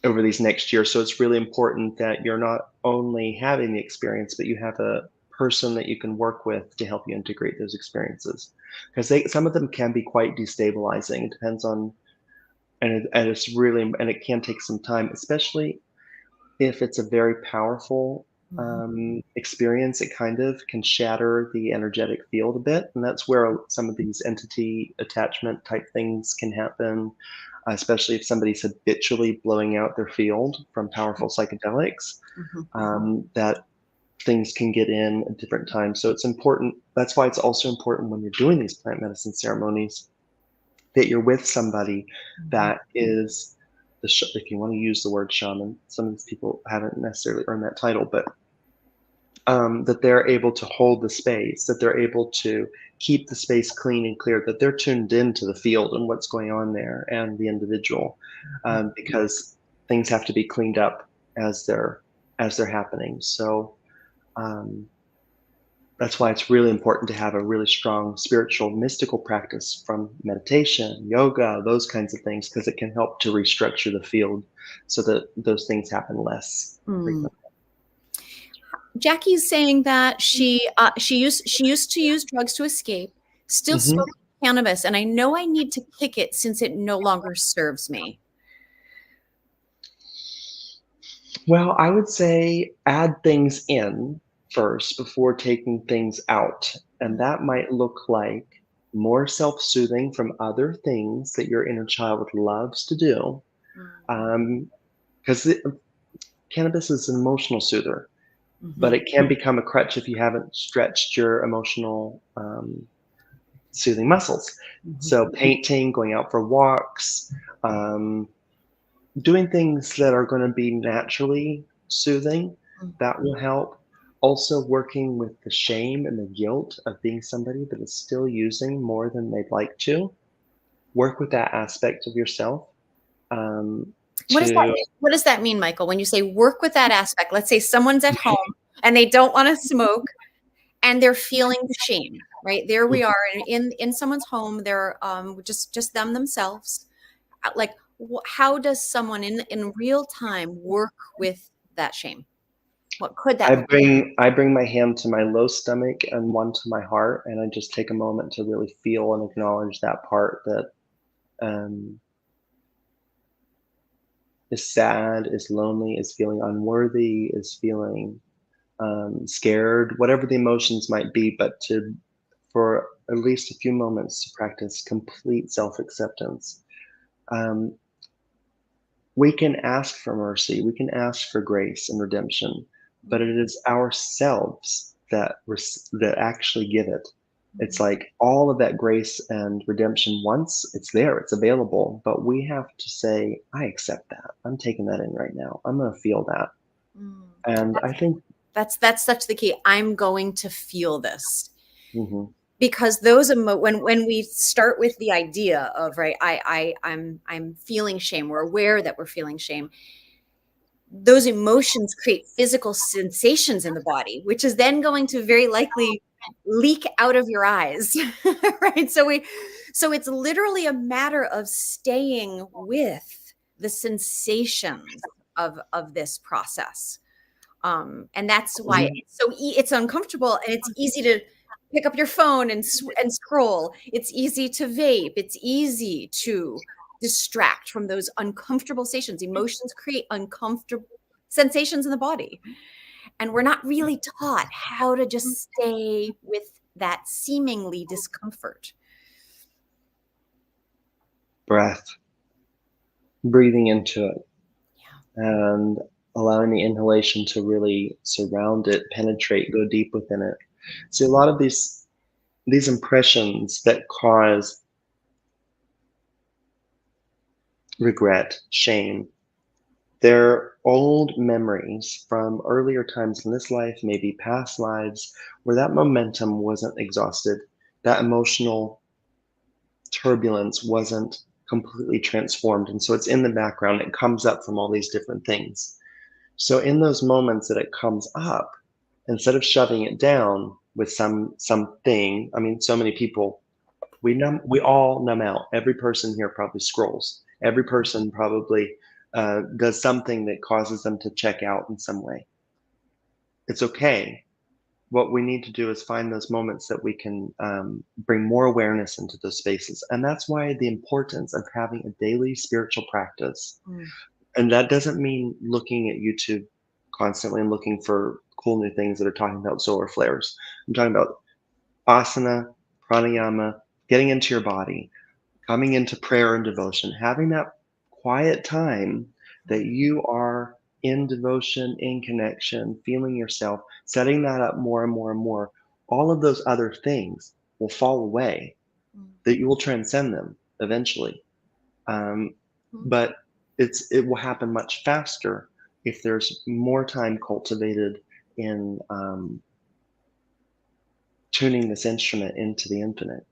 over these next years. So it's really important that you're not only having the experience, but you have a person that you can work with to help you integrate those experiences, because they some of them can be quite destabilizing. It depends on, and it's really, and it can take some time, especially if it's a very powerful Mhm. experience. It kind of can shatter the energetic field a bit, and that's where some of these entity attachment type things can happen, especially if somebody's habitually blowing out their field from powerful psychedelics. Mhm. That things can get in at different times. So it's important. That's why it's also important when you're doing these plant medicine ceremonies that you're with somebody Mhm. that is if you want to use the word shaman. Some of these people haven't necessarily earned that title, but that they're able to hold the space, that they're able to keep the space clean and clear, that they're tuned into the field and what's going on there and the individual, Mhm. because things have to be cleaned up as they're happening. So um, that's why it's really important to have a really strong spiritual, mystical practice from meditation, yoga, those kinds of things, because it can help to restructure the field so that those things happen less Mm. frequently. Jackie's saying that she used to use drugs to escape, still Mhm. smoking cannabis, and I know I need to kick it since it no longer serves me. Well, I would say add things in first before taking things out. And that might look like more self soothing from other things that your inner child loves to do. Because cannabis is an emotional soother, but Mhm. it can become a crutch if you haven't stretched your emotional soothing muscles. Mhm. So, painting, going out for walks, um, doing things that are going to be naturally soothing, Mhm. that will help. Also, working with the shame and the guilt of being somebody that is still using more than they'd like to. Work with that aspect of yourself. Um, What does that to what does that mean, Michael, when you say work with that aspect? Let's say someone's at home and they don't want to smoke and they're feeling shame, right? There we are in someone's home. They're just them themselves. Like, how does someone in real time work with that shame? What could that look I bring my hand to my low stomach and one to my heart, and I just take a moment to really feel and acknowledge that part that um, is sad, is lonely, is feeling unworthy, is feeling scared, whatever the emotions might be, but to for at least a few moments to practice complete self-acceptance. Um, we can ask for mercy, we can ask for grace and redemption, but it is ourselves that actually give it. It's like all of that grace and redemption, once it's there, it's available, but we have to say, I accept that. I'm taking that in right now. I'm going to feel that. Mm. And I think, That's such the key. I'm going to feel this mhm, because when we start with the idea of right, I'm feeling shame. We're aware that we're feeling shame. Those emotions create physical sensations in the body, which is then going to very likely leak out of your eyes, right? So it's literally a matter of staying with the sensations of this process. And that's why mhm. it's uncomfortable and it's easy to pick up your phone and scroll. It's easy to vape. It's easy to distract from those uncomfortable sensations. Emotions create uncomfortable sensations in the body, and we're not really taught how to just stay with that seemingly discomfort. Breath, breathing into it, Yeah. and allowing the inhalation to really surround it, penetrate, go deep within it. See, a lot of these impressions that cause regret, shame, they're old memories from earlier times in this life, maybe past lives, where that momentum wasn't exhausted, that emotional turbulence wasn't completely transformed. And so it's in the background, it comes up from all these different things. So in those moments that it comes up, instead of shoving it down with something, I mean, so many people, we all numb out. Every person here probably scrolls. Every person probably does something that causes them to check out in some way. It's okay. what we need to do is find those moments that we can bring more awareness into those spaces. And that's why the importance of having a daily spiritual practice. Mm, And that doesn't mean looking at YouTube constantly and looking for cool new things that are talking about solar flares. I'm talking about asana, pranayama, getting into your body, coming into prayer and devotion, having that quiet time that mm, you are in devotion, in connection, feeling yourself, setting that up more and more and more, all of those other things will fall away, mm, that you will transcend them eventually. Um, mm. but it will happen much faster if there's more time cultivated in tuning this instrument into the infinite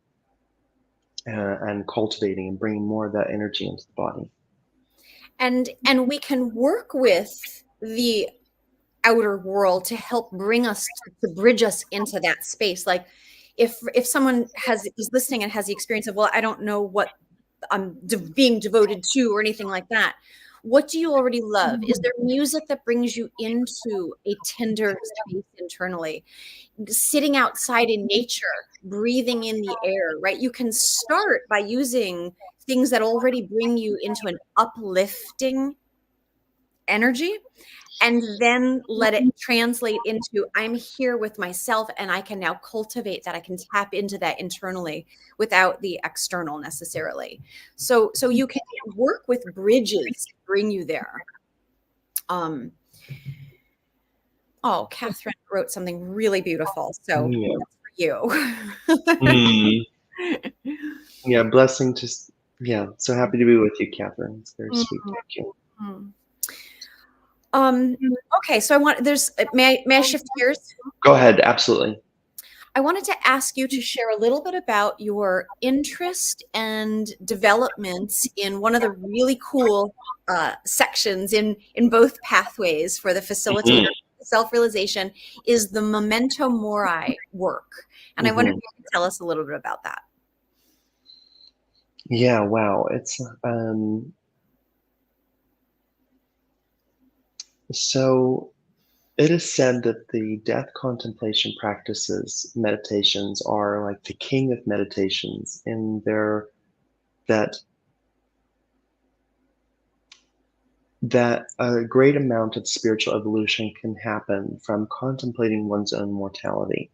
and cultivating and bringing more of that energy into the body. And we can work with the outer world to help bring us to bridge us into that space. Like if someone is listening and has the experience of, well, I don't know what I'm being devoted to or anything like that. What do you already love? Is there music that brings you into a tender space internally? Sitting outside in nature, breathing in the air, right? You can start by using things that already bring you into an uplifting energy, and then let it translate into, I'm here with myself and I can now cultivate that. I can tap into that internally without the external necessarily. So you can work with bridges to bring you there. um oh, Catherine wrote something really beautiful, so Yeah. that's for Mm. you. Yeah, blessing to, yeah, so happy to be with you, Catherine. It's very sweet. Thank you. Mhm. um okay, so I want there's may I shift gears? Go ahead, absolutely. I wanted to ask you to share a little bit about your interest and developments in one of the really cool sections in both pathways for the facilitator Mhm, self-realization is the memento mori work. And I wonder if mhm. you could tell us a little bit about that. Yeah, wow, it's, so it is said that the death contemplation practices, meditations, are like the king of meditations in their that that a great amount of spiritual evolution can happen from contemplating one's own mortality.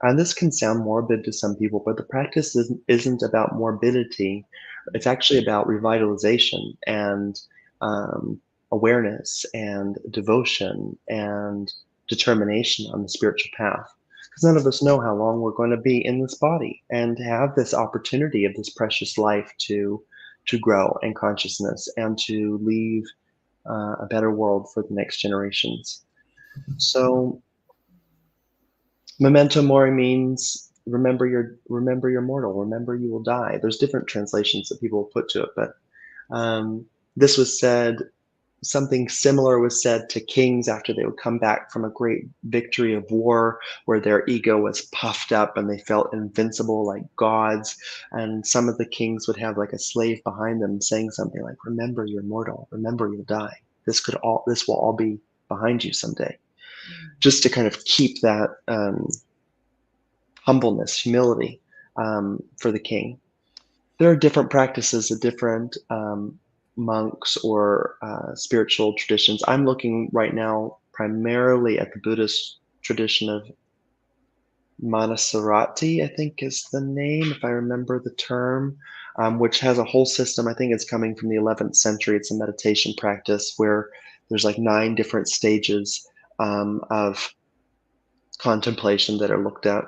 And this can sound morbid to some people, but the practice isn't about morbidity. It's actually about revitalization and um, awareness and devotion and determination on the spiritual path. Because none of us know how long we're going to be in this body, and to have this opportunity of this precious life to grow in consciousness and to leave a better world for the next generations. So memento mori means remember you're mortal, remember you will die. There's different translations that people put to it, but this was said. Something similar was said to kings after they would come back from a great victory of war, where their ego was puffed up and they felt invincible like gods. And some of the kings would have like a slave behind them saying something like, "Remember, you're mortal. Remember, you'll die. This will all be behind you someday." Just to kind of keep that humbleness, humility for the king. There are different practices of different monks or spiritual traditions. I'm looking right now primarily at the Buddhist tradition of Manasarati, I think is the name, if I remember the term, which has a whole system. I think it's coming from the 11th century. It's a meditation practice where there's like 9 different stages of contemplation that are looked at.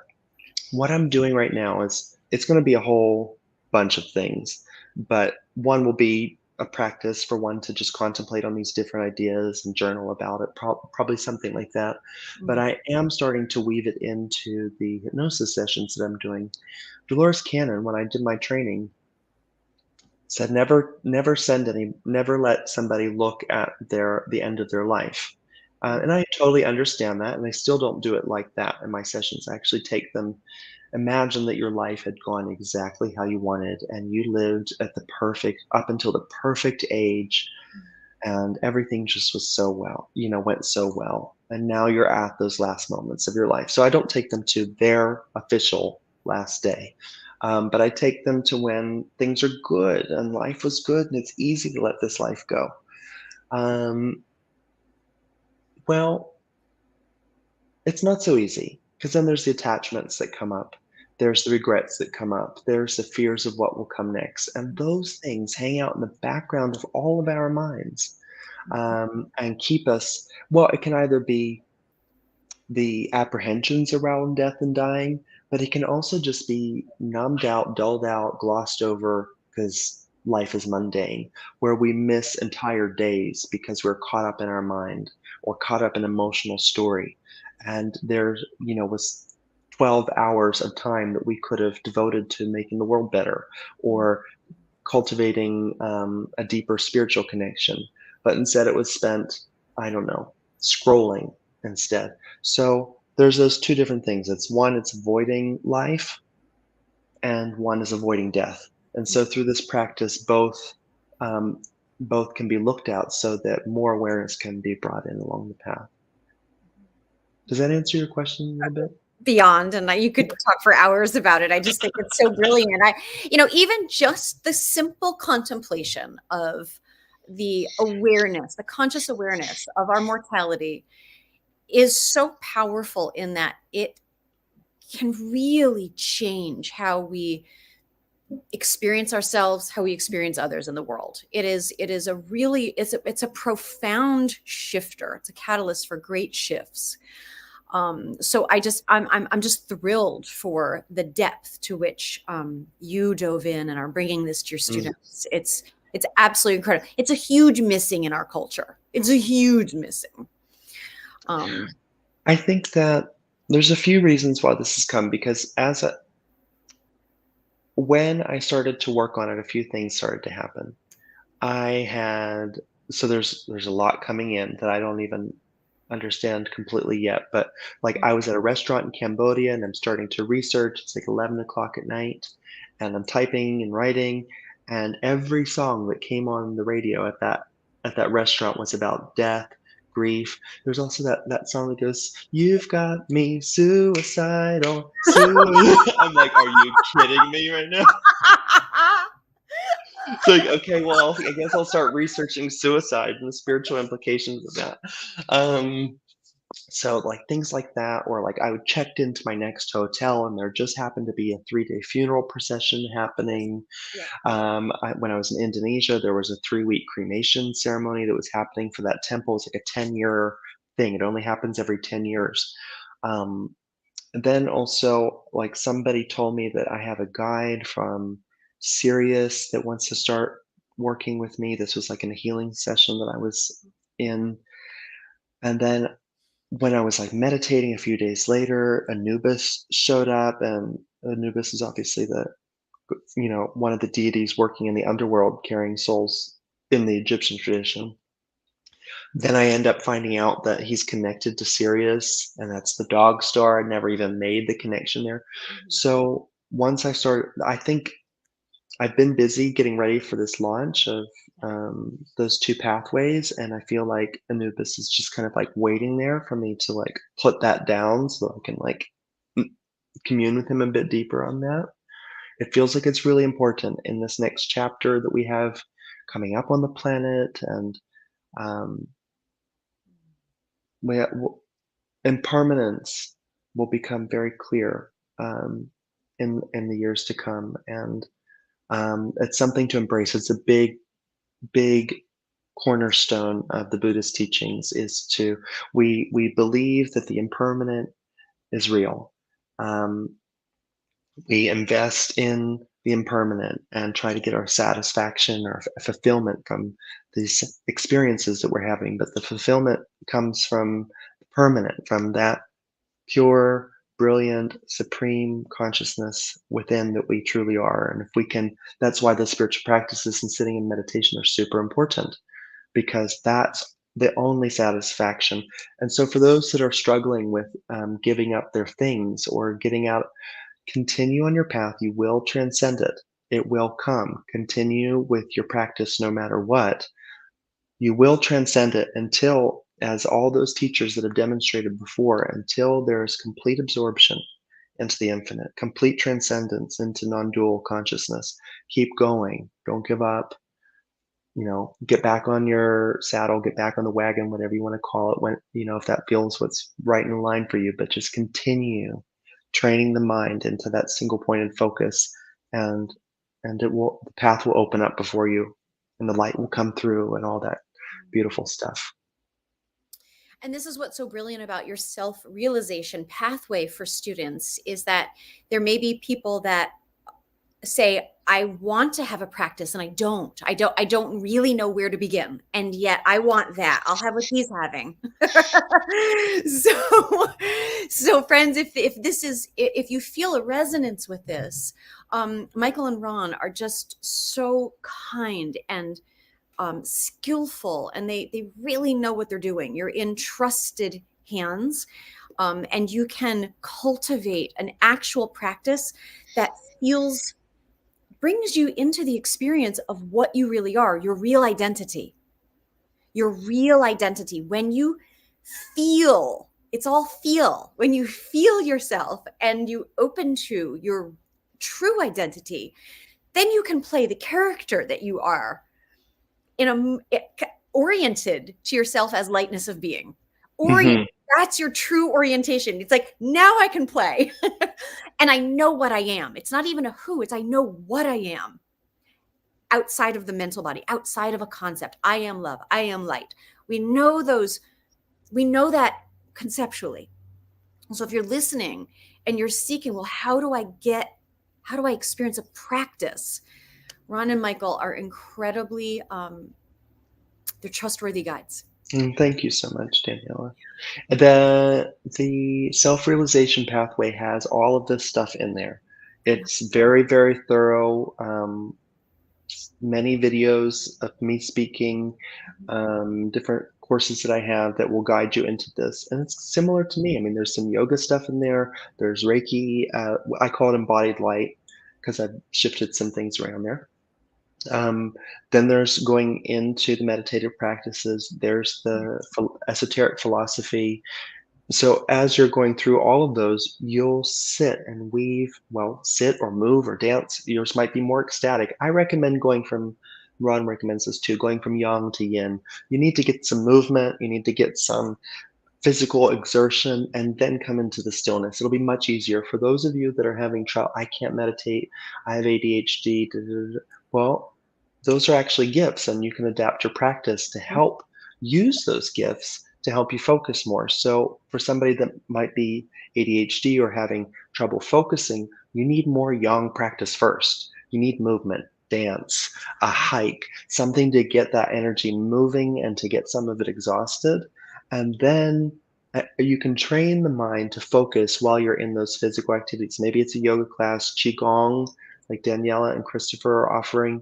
What I'm doing right now is it's going to be a whole bunch of things, but one will be a practice for one to just contemplate on these different ideas and journal about it, probably something like that. But Mm, I am starting to weave it into the hypnosis sessions that I'm doing. Dolores Cannon, when I did my training, said never let somebody look at the end of their life. mm, And I totally understand that, and I still don't do it like that in my sessions. I actually take them. Imagine that your life had gone exactly how you wanted, and you lived at the perfect up until the perfect age, and everything just was so well, went so well. And now you're at those last moments of your life. So I don't take them to their official last day, but I take them to when things are good and life was good and it's easy to let this life go. Um, well, it's not so easy because then there's the attachments that come up. There's the regrets that come up. There's the fears of what will come next. And those things hang out in the background of all of our minds, and keep us. Well, it can either be the apprehensions around death and dying, but it can also just be numbed out, dulled out, glossed over because life is mundane, where we miss entire days because we're caught up in our mind or caught up in emotional story. And there, was 12 hours of time that we could have devoted to making the world better or cultivating a deeper spiritual connection. But instead, it was spent, I don't know, scrolling instead. So there's those two different things. It's avoiding life, and one is avoiding death. And so through this practice, um, both can be looked at so that more awareness can be brought in along the path. Does that answer your question a little bit? Beyond, and you could talk for hours about it. I just think it's so brilliant. Even just the simple contemplation of the awareness, the conscious awareness of our mortality is so powerful in that it can really change how we experience ourselves, how we experience others in the world. It is a really it's a profound shifter. It's a catalyst for great shifts. So I'm just thrilled for the depth to which you dove in and are bringing this to your Mm. students. It's absolutely incredible. It's a huge missing in our culture. It's a huge missing. Um, I think that there's a few reasons why this has come because when I started to work on it, a few things started to happen. I had so there's a lot coming in that I don't even understand completely yet, but, like, I was at a restaurant in Cambodia, and I'm starting to research, it's, like, 11 o'clock at night, and I'm typing and writing, and every song that came on the radio at that restaurant was about death, grief. There's also that song that goes, "You've got me suicidal, I'm like, "Are you kidding me right now?" It's like, okay, well, I guess I'll start researching suicide and the spiritual implications of that. Um, so, like, things like that, or, like, I would checked into my next hotel, and there just happened to be a 3-day funeral procession happening. yeah. When I was in Indonesia, there was a 3-week cremation ceremony that was happening for that temple. It's like a 10-year thing. It only happens every 10 years. Um, and then also, like, somebody told me that I have a guide from Sirius that wants to start working with me. This was, like, in a healing session that I was in, and then when I was, like, meditating a few days later, Anubis showed up, and Anubis is obviously one of the deities working in the underworld carrying souls in the Egyptian tradition. Then I end up finding out that he's connected to Sirius, and that's the dog star. I never even made the connection there. So once I think I've been busy getting ready for this launch of those two pathways, and I feel like Anubis is just kind of like waiting there for me to like put that down so I can like m- commune with him a bit deeper on that. It feels like it's really important in this next chapter that we have coming up on the planet, and um, we, impermanence will become very clear in the years to come, and it's something to embrace. It's a big cornerstone of the Buddhist teachings is to we believe that the impermanent is real. Um, we invest in the impermanent and try to get our satisfaction or fulfillment from these experiences that we're having. But the fulfillment comes from the permanent, from that pure, brilliant, supreme consciousness within that we truly are. And if we can, that's why the spiritual practices and sitting in meditation are super important because that's the only satisfaction. And so, for those that are struggling with giving up their things or getting out, continue on your path. You will transcend it. It will come. Continue with your practice no matter what. You will transcend it until, as all those teachers that have demonstrated before, until there is complete absorption into the infinite, complete transcendence into non-dual consciousness. Keep going. Don't give up. Get back on your saddle, get back on the wagon, whatever you want to call it, when, if that feels what's right in line for you, but just continue training the mind into that single pointed focus, and the path will open up before you, and the light will come through and all that beautiful stuff. And this is what's so brilliant about your self-realization pathway for students is that there may be people that say, I want to have a practice and I don't really know where to begin. And yet I want that. I'll have what he's having. So friends, if you feel a resonance with this, Michael and Ron are just so kind and skillful, and they really know what they're doing. You're in trusted hands, and you can cultivate an actual practice that brings you into the experience of what you really are, your real identity. Your real identity. When you feel, it's all feel. When you feel yourself and you open to your true identity, then you can play the character that you are oriented to yourself as lightness of being. Hmm. That's your true orientation. It's like, now I can play and I know what I am. It's not even a who, it's I know what I am outside of the mental body, outside of a concept. I am love, I am light. We know that conceptually. So if you're listening and you're seeking, well, how do I experience a practice? Ron and Michael are incredibly, they're trustworthy guides. Thank you so much, Daniela. The self-realization pathway has all of this stuff in there. It's very, very thorough. Many videos of me speaking, different courses that I have that will guide you into this. And it's similar to me. I mean, there's some yoga stuff in there. There's Reiki. I call it embodied light because I've shifted some things around there. Um, then there's going into the meditative practices. There's the esoteric philosophy. So as you're going through all of those, you'll sit and weave, well, sit or move or dance. Yours might be more ecstatic. I recommend Ron recommends this too, going from yang to yin. You need to get some movement, you need to get some physical exertion, and then come into the stillness. It'll be much easier. For those of you that are having trouble, I can't meditate, I have ADHD, da, da, da. Well, those are actually gifts, and you can adapt your practice to help use those gifts to help you focus more. So for somebody that might be ADHD or having trouble focusing, you need more yang practice first. You need movement, dance, a hike, something to get that energy moving and to get some of it exhausted. And then you can train the mind to focus while you're in those physical activities. Maybe it's a yoga class, qigong, like Daniela and Christopher are offering.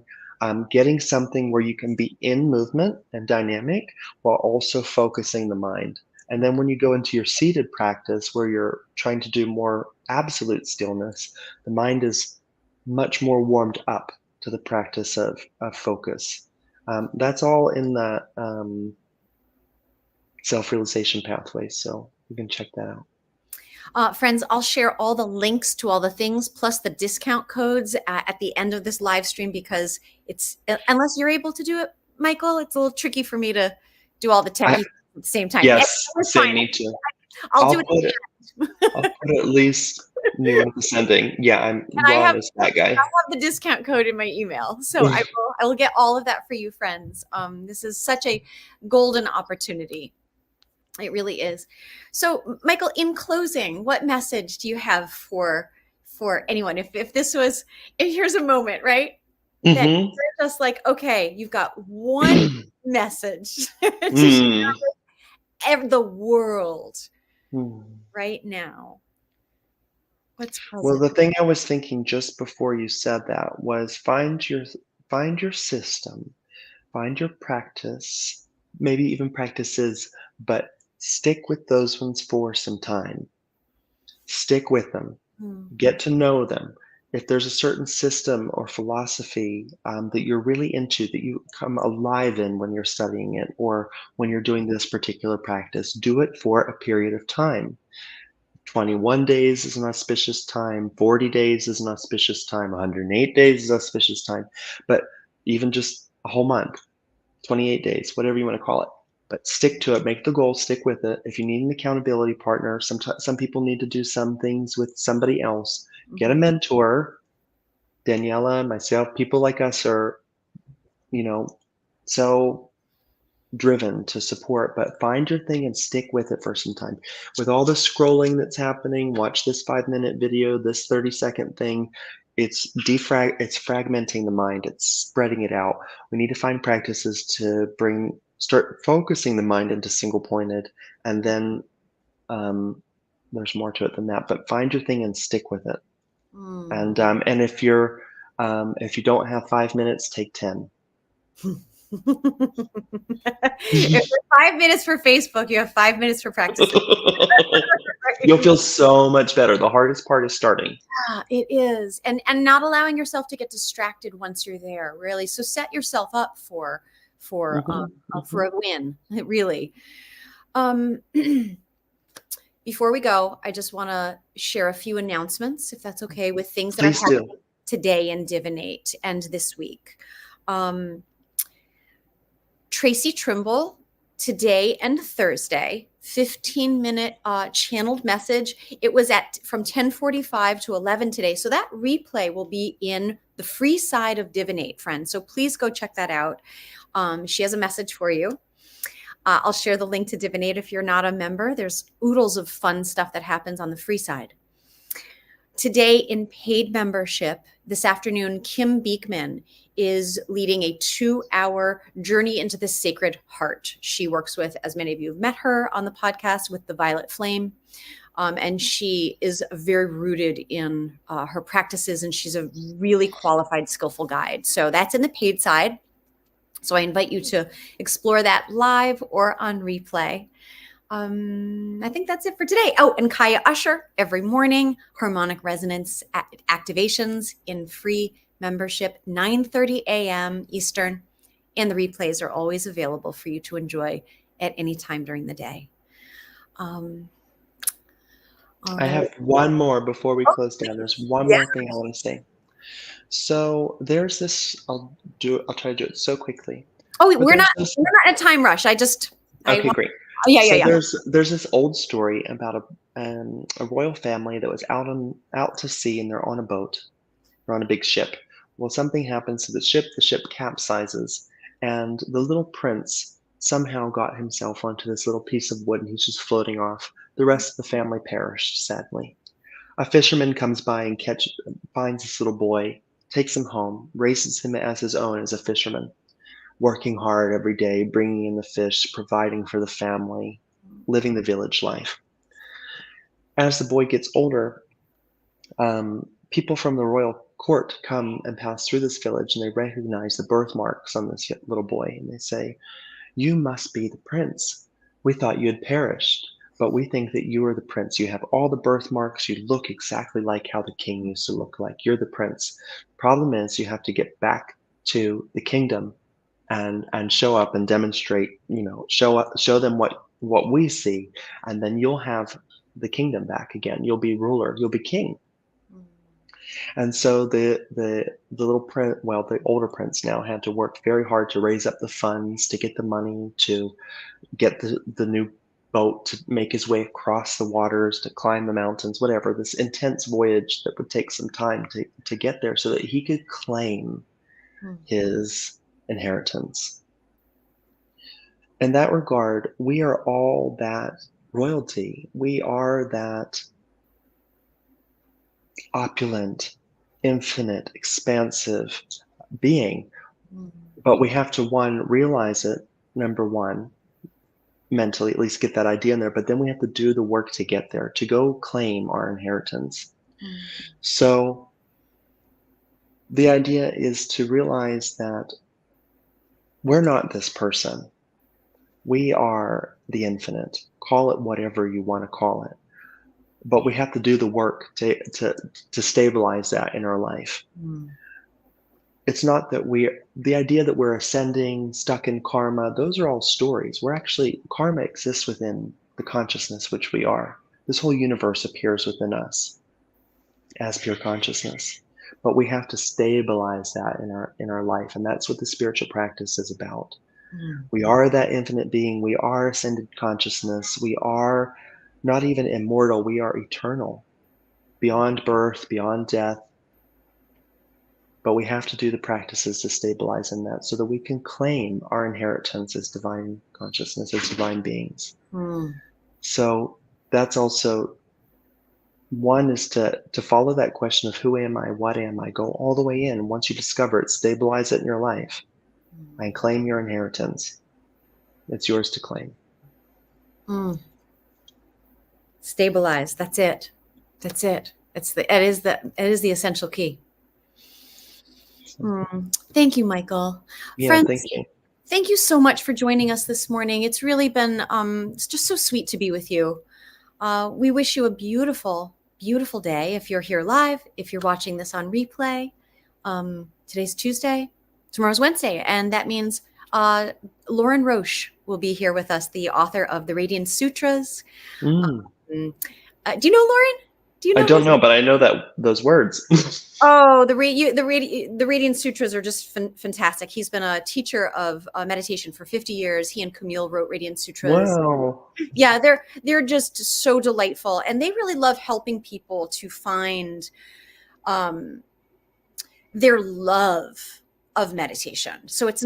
Getting something where you can be in movement and dynamic while also focusing the mind. And then when you go into your seated practice where you're trying to do more absolute stillness, the mind is much more warmed up to the practice of focus. That's all in that self-realization pathway. So you can check that out. Friends, I'll share all the links to all the things plus the discount codes at the end of this live stream, because it's, unless you're able to do it, Michael, it's a little tricky for me to do all the techie at the same time. Yes, same, me too. I'll do it. I'll put at least new and descending. Yeah, Ron is that guy. I have the discount code in my email, so I will get all of that for you, friends. This is such a golden opportunity. It really is. So, Michael, in closing, what message do you have for anyone? If here's a moment, right? That you're just like, okay, you've got one message to share with the world right now. What's positive? Well, the thing I was thinking just before you said that was find your system, find your practice, maybe even practices, but stick with those ones for some time. Stick with them. Get to know them. if there's a certain system or philosophy that you're really into, that you come alive in when you're studying it or when you're doing this particular practice, do it for a period of time. 21 days is an auspicious time, 40 days is an auspicious time, 108 days is auspicious time, but even just a whole month, 28 days, whatever you want to call it. But stick to it, make the goal, stick with it. If you need an accountability partner, some people need to do some things with somebody else. Get a Mhm. mentor. Daniela, myself, people like us are, you know, so driven to support, but find your thing and stick with it for some time. With all the scrolling that's happening, watch this 5-minute video, this 30-second thing. It's fragmenting the mind, it's spreading it out. We need to find practices to start focusing the mind into single pointed, and then there's more to it than that. But find your thing and stick with it. Mm. And if you don't have 5 minutes, take 10. If there's 5 minutes for Facebook, you have 5 minutes for practicing. You'll Right? feel so much better. The hardest part is starting. Yeah, it is. And not allowing yourself to get distracted once you're there, really. So set yourself up for Mhm, for mhm. a win, really. Um, before we go, I just want to share a few announcements, if that's okay, with things that are Please happening do. today in Divinate and this week. Um, Tracy Trimble today and Thursday, 15-minute channeled message. It was at from 10:45 to 11 today. So that replay will be in the free side of Divinate, friends. So please go check that out. She has a message for you. I'll share the link to Divinate if you're not a member. There's oodles of fun stuff that happens on the free side. Today in paid membership, this afternoon, Kim Beekman is leading a 2-hour journey into the Sacred Heart. She works with, as many of you have met her on the podcast, with the Violet Flame. And she is very rooted in her practices, and she's a really qualified, skillful guide. So that's in the paid side. So I invite you to explore that live or on replay. I think that's it for today. Oh, and Kaya Usher every morning, harmonic resonance activations in free membership, 9:30 a.m. Eastern, and the replays are always available for you to enjoy at any time during the day. Um, all I right. have one more before we Oh, close down. There's one yeah. more thing I want to say. So there's this. I'll try to do it so quickly. Oh, But we're not there's this. we're not in a time rush. I Okay, want. great. Oh, yeah, yeah, So yeah. there's this old story about a royal family that was out to sea, and they're on a boat. They're on a big ship. Well, something happens to the ship. The ship capsizes, and the little prince somehow got himself onto this little piece of wood, and he's just floating off. The rest of the family perished, sadly. A fisherman comes by and finds this little boy, takes him home, raises him as his own as a fisherman, working hard every day, bringing in the fish, providing for the family, living the village life. As the boy gets older, people from the royal court come and pass through this village, and they recognize the birthmarks on this little boy, and they say, "You must be the prince. We thought you had perished, but we think that you are the prince. You have all the birthmarks. You look exactly like how the king used to look like. You're the prince. Problem is, you have to get back to the kingdom and show up and demonstrate. Show them what we see, and then you'll have the kingdom back again. You'll be ruler. You'll be king." And so the little prince, well, the older prince now had to work very hard to raise up the funds to get the money to get the new boat to make his way across the waters, to climb the mountains, whatever, this intense voyage that would take some time to get there so that he could claim Mm. his inheritance. In that regard, we are all that royalty. We are that opulent, infinite, expansive being. Mm. But we have to, one, realize it, number one, mentally, at least get that idea in there. But then we have to do the work to get there, to go claim our inheritance. Mm. So the idea is to realize that we're not this person. We are the infinite. Call it whatever you want to call it. but we have to do the work to stabilize that in our life. Mm. It's not that the idea that we're ascending, stuck in karma, those are all stories. We're actually, karma exists within the consciousness which we are. This whole universe appears within us as pure consciousness. But we have to stabilize that in our life, and that's what the spiritual practice is about. Mm. We are that infinite being. We are ascended consciousness. We are not even immortal. We are eternal, beyond birth, beyond death. But we have to do the practices to stabilize in that so that we can claim our inheritance as divine consciousness, as divine beings. Mm. So that's also one, is to follow that question of who am I, what am I, go all the way in. Once you discover it, stabilize it in your life and claim your inheritance. It's yours to claim. Mm. Stabilize. That's it. That's it. It is the essential key. Thank you, Michael. Yeah, Friends, thank you. thank you so much for joining us this morning. It's really been it's just so sweet to be with you. We wish you a beautiful, beautiful day. If you're here live, if you're watching this on replay, today's Tuesday, tomorrow's Wednesday, and that means Lauren Roche will be here with us, the author of the Radiant Sutras. Mm. Do you know Lauren? Do you I know don't know, but I know that those words. Oh, the Radiant Sutras are just fantastic. He's been a teacher of meditation for 50 years. He and Camille wrote Radiant Sutras. Wow. Yeah, they're just so delightful, and they really love helping people to find their love of meditation. So it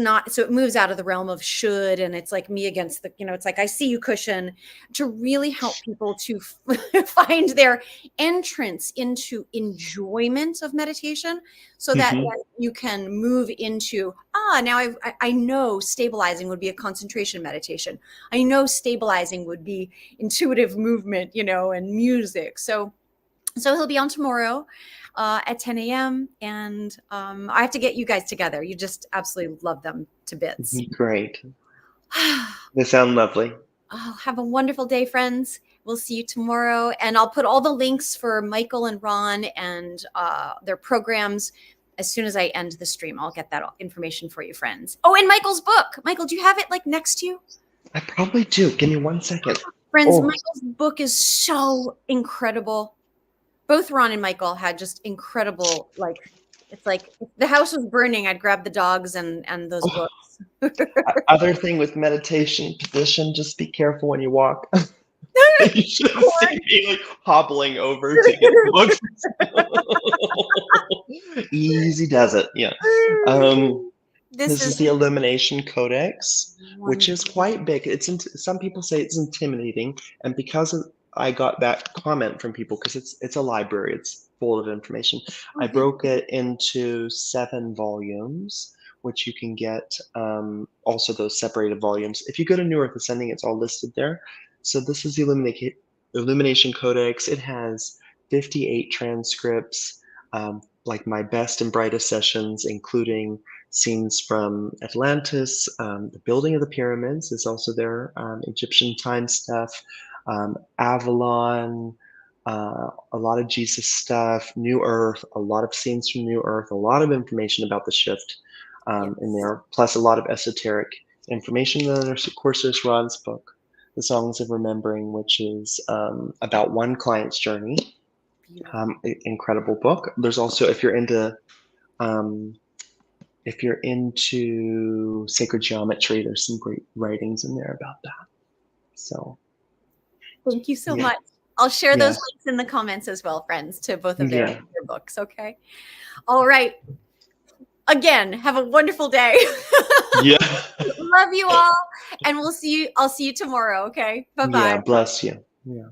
moves out of the realm of should, and it's like me against the, it's like I see you cushion, to really help people to find their entrance into enjoyment of meditation, so that Mm-hmm. you can move into, now I know stabilizing would be a concentration meditation. I know stabilizing would be intuitive movement, and music. So he'll be on tomorrow at 10 a.m. And I have to get you guys together. You just absolutely love them to bits. Great. They sound lovely. Oh, have a wonderful day, friends. We'll see you tomorrow. And I'll put all the links for Michael and Ron and their programs as soon as I end the stream. I'll get that information for you, friends. Oh, and Michael's book. Michael, do you have it like next to you? I probably do. Give me 1 second. Friends, Oh. Michael's book is so incredible. Both Ron and Michael had just incredible, it's like if the house was burning, I'd grab the dogs and those books. Other thing with meditation position, just be careful when you walk. You should see me like hobbling over to get books. Easy does it. Yeah. This is the Illumination Codex, which is quite big. Some people say it's intimidating, and I got that comment from people because it's a library. It's full of information. I broke it into 7 volumes, which you can get. Also, those separated volumes. If you go to New Earth Ascending, it's all listed there. So this is the Illumination Codex. It has 58 transcripts, like my best and brightest sessions, including scenes from Atlantis. The building of the pyramids is also there. Egyptian time stuff. Avalon, a lot of Jesus stuff, New Earth, a lot of scenes from New Earth, a lot of information about the shift in there, plus a lot of esoteric information. Then there's, of course, there's Ron's book, The Songs of Remembering, which is about one client's journey. Incredible book. There's also, if you're into sacred geometry, there's some great writings in there about that. So thank you so much. I'll share those Yeah. links in the comments as well, friends, to both of Yeah. their books. Okay. All right. Again, have a wonderful day. Yeah. Love you all. And I'll see you tomorrow. Okay. Bye-bye. Yeah. Bless you. Yeah.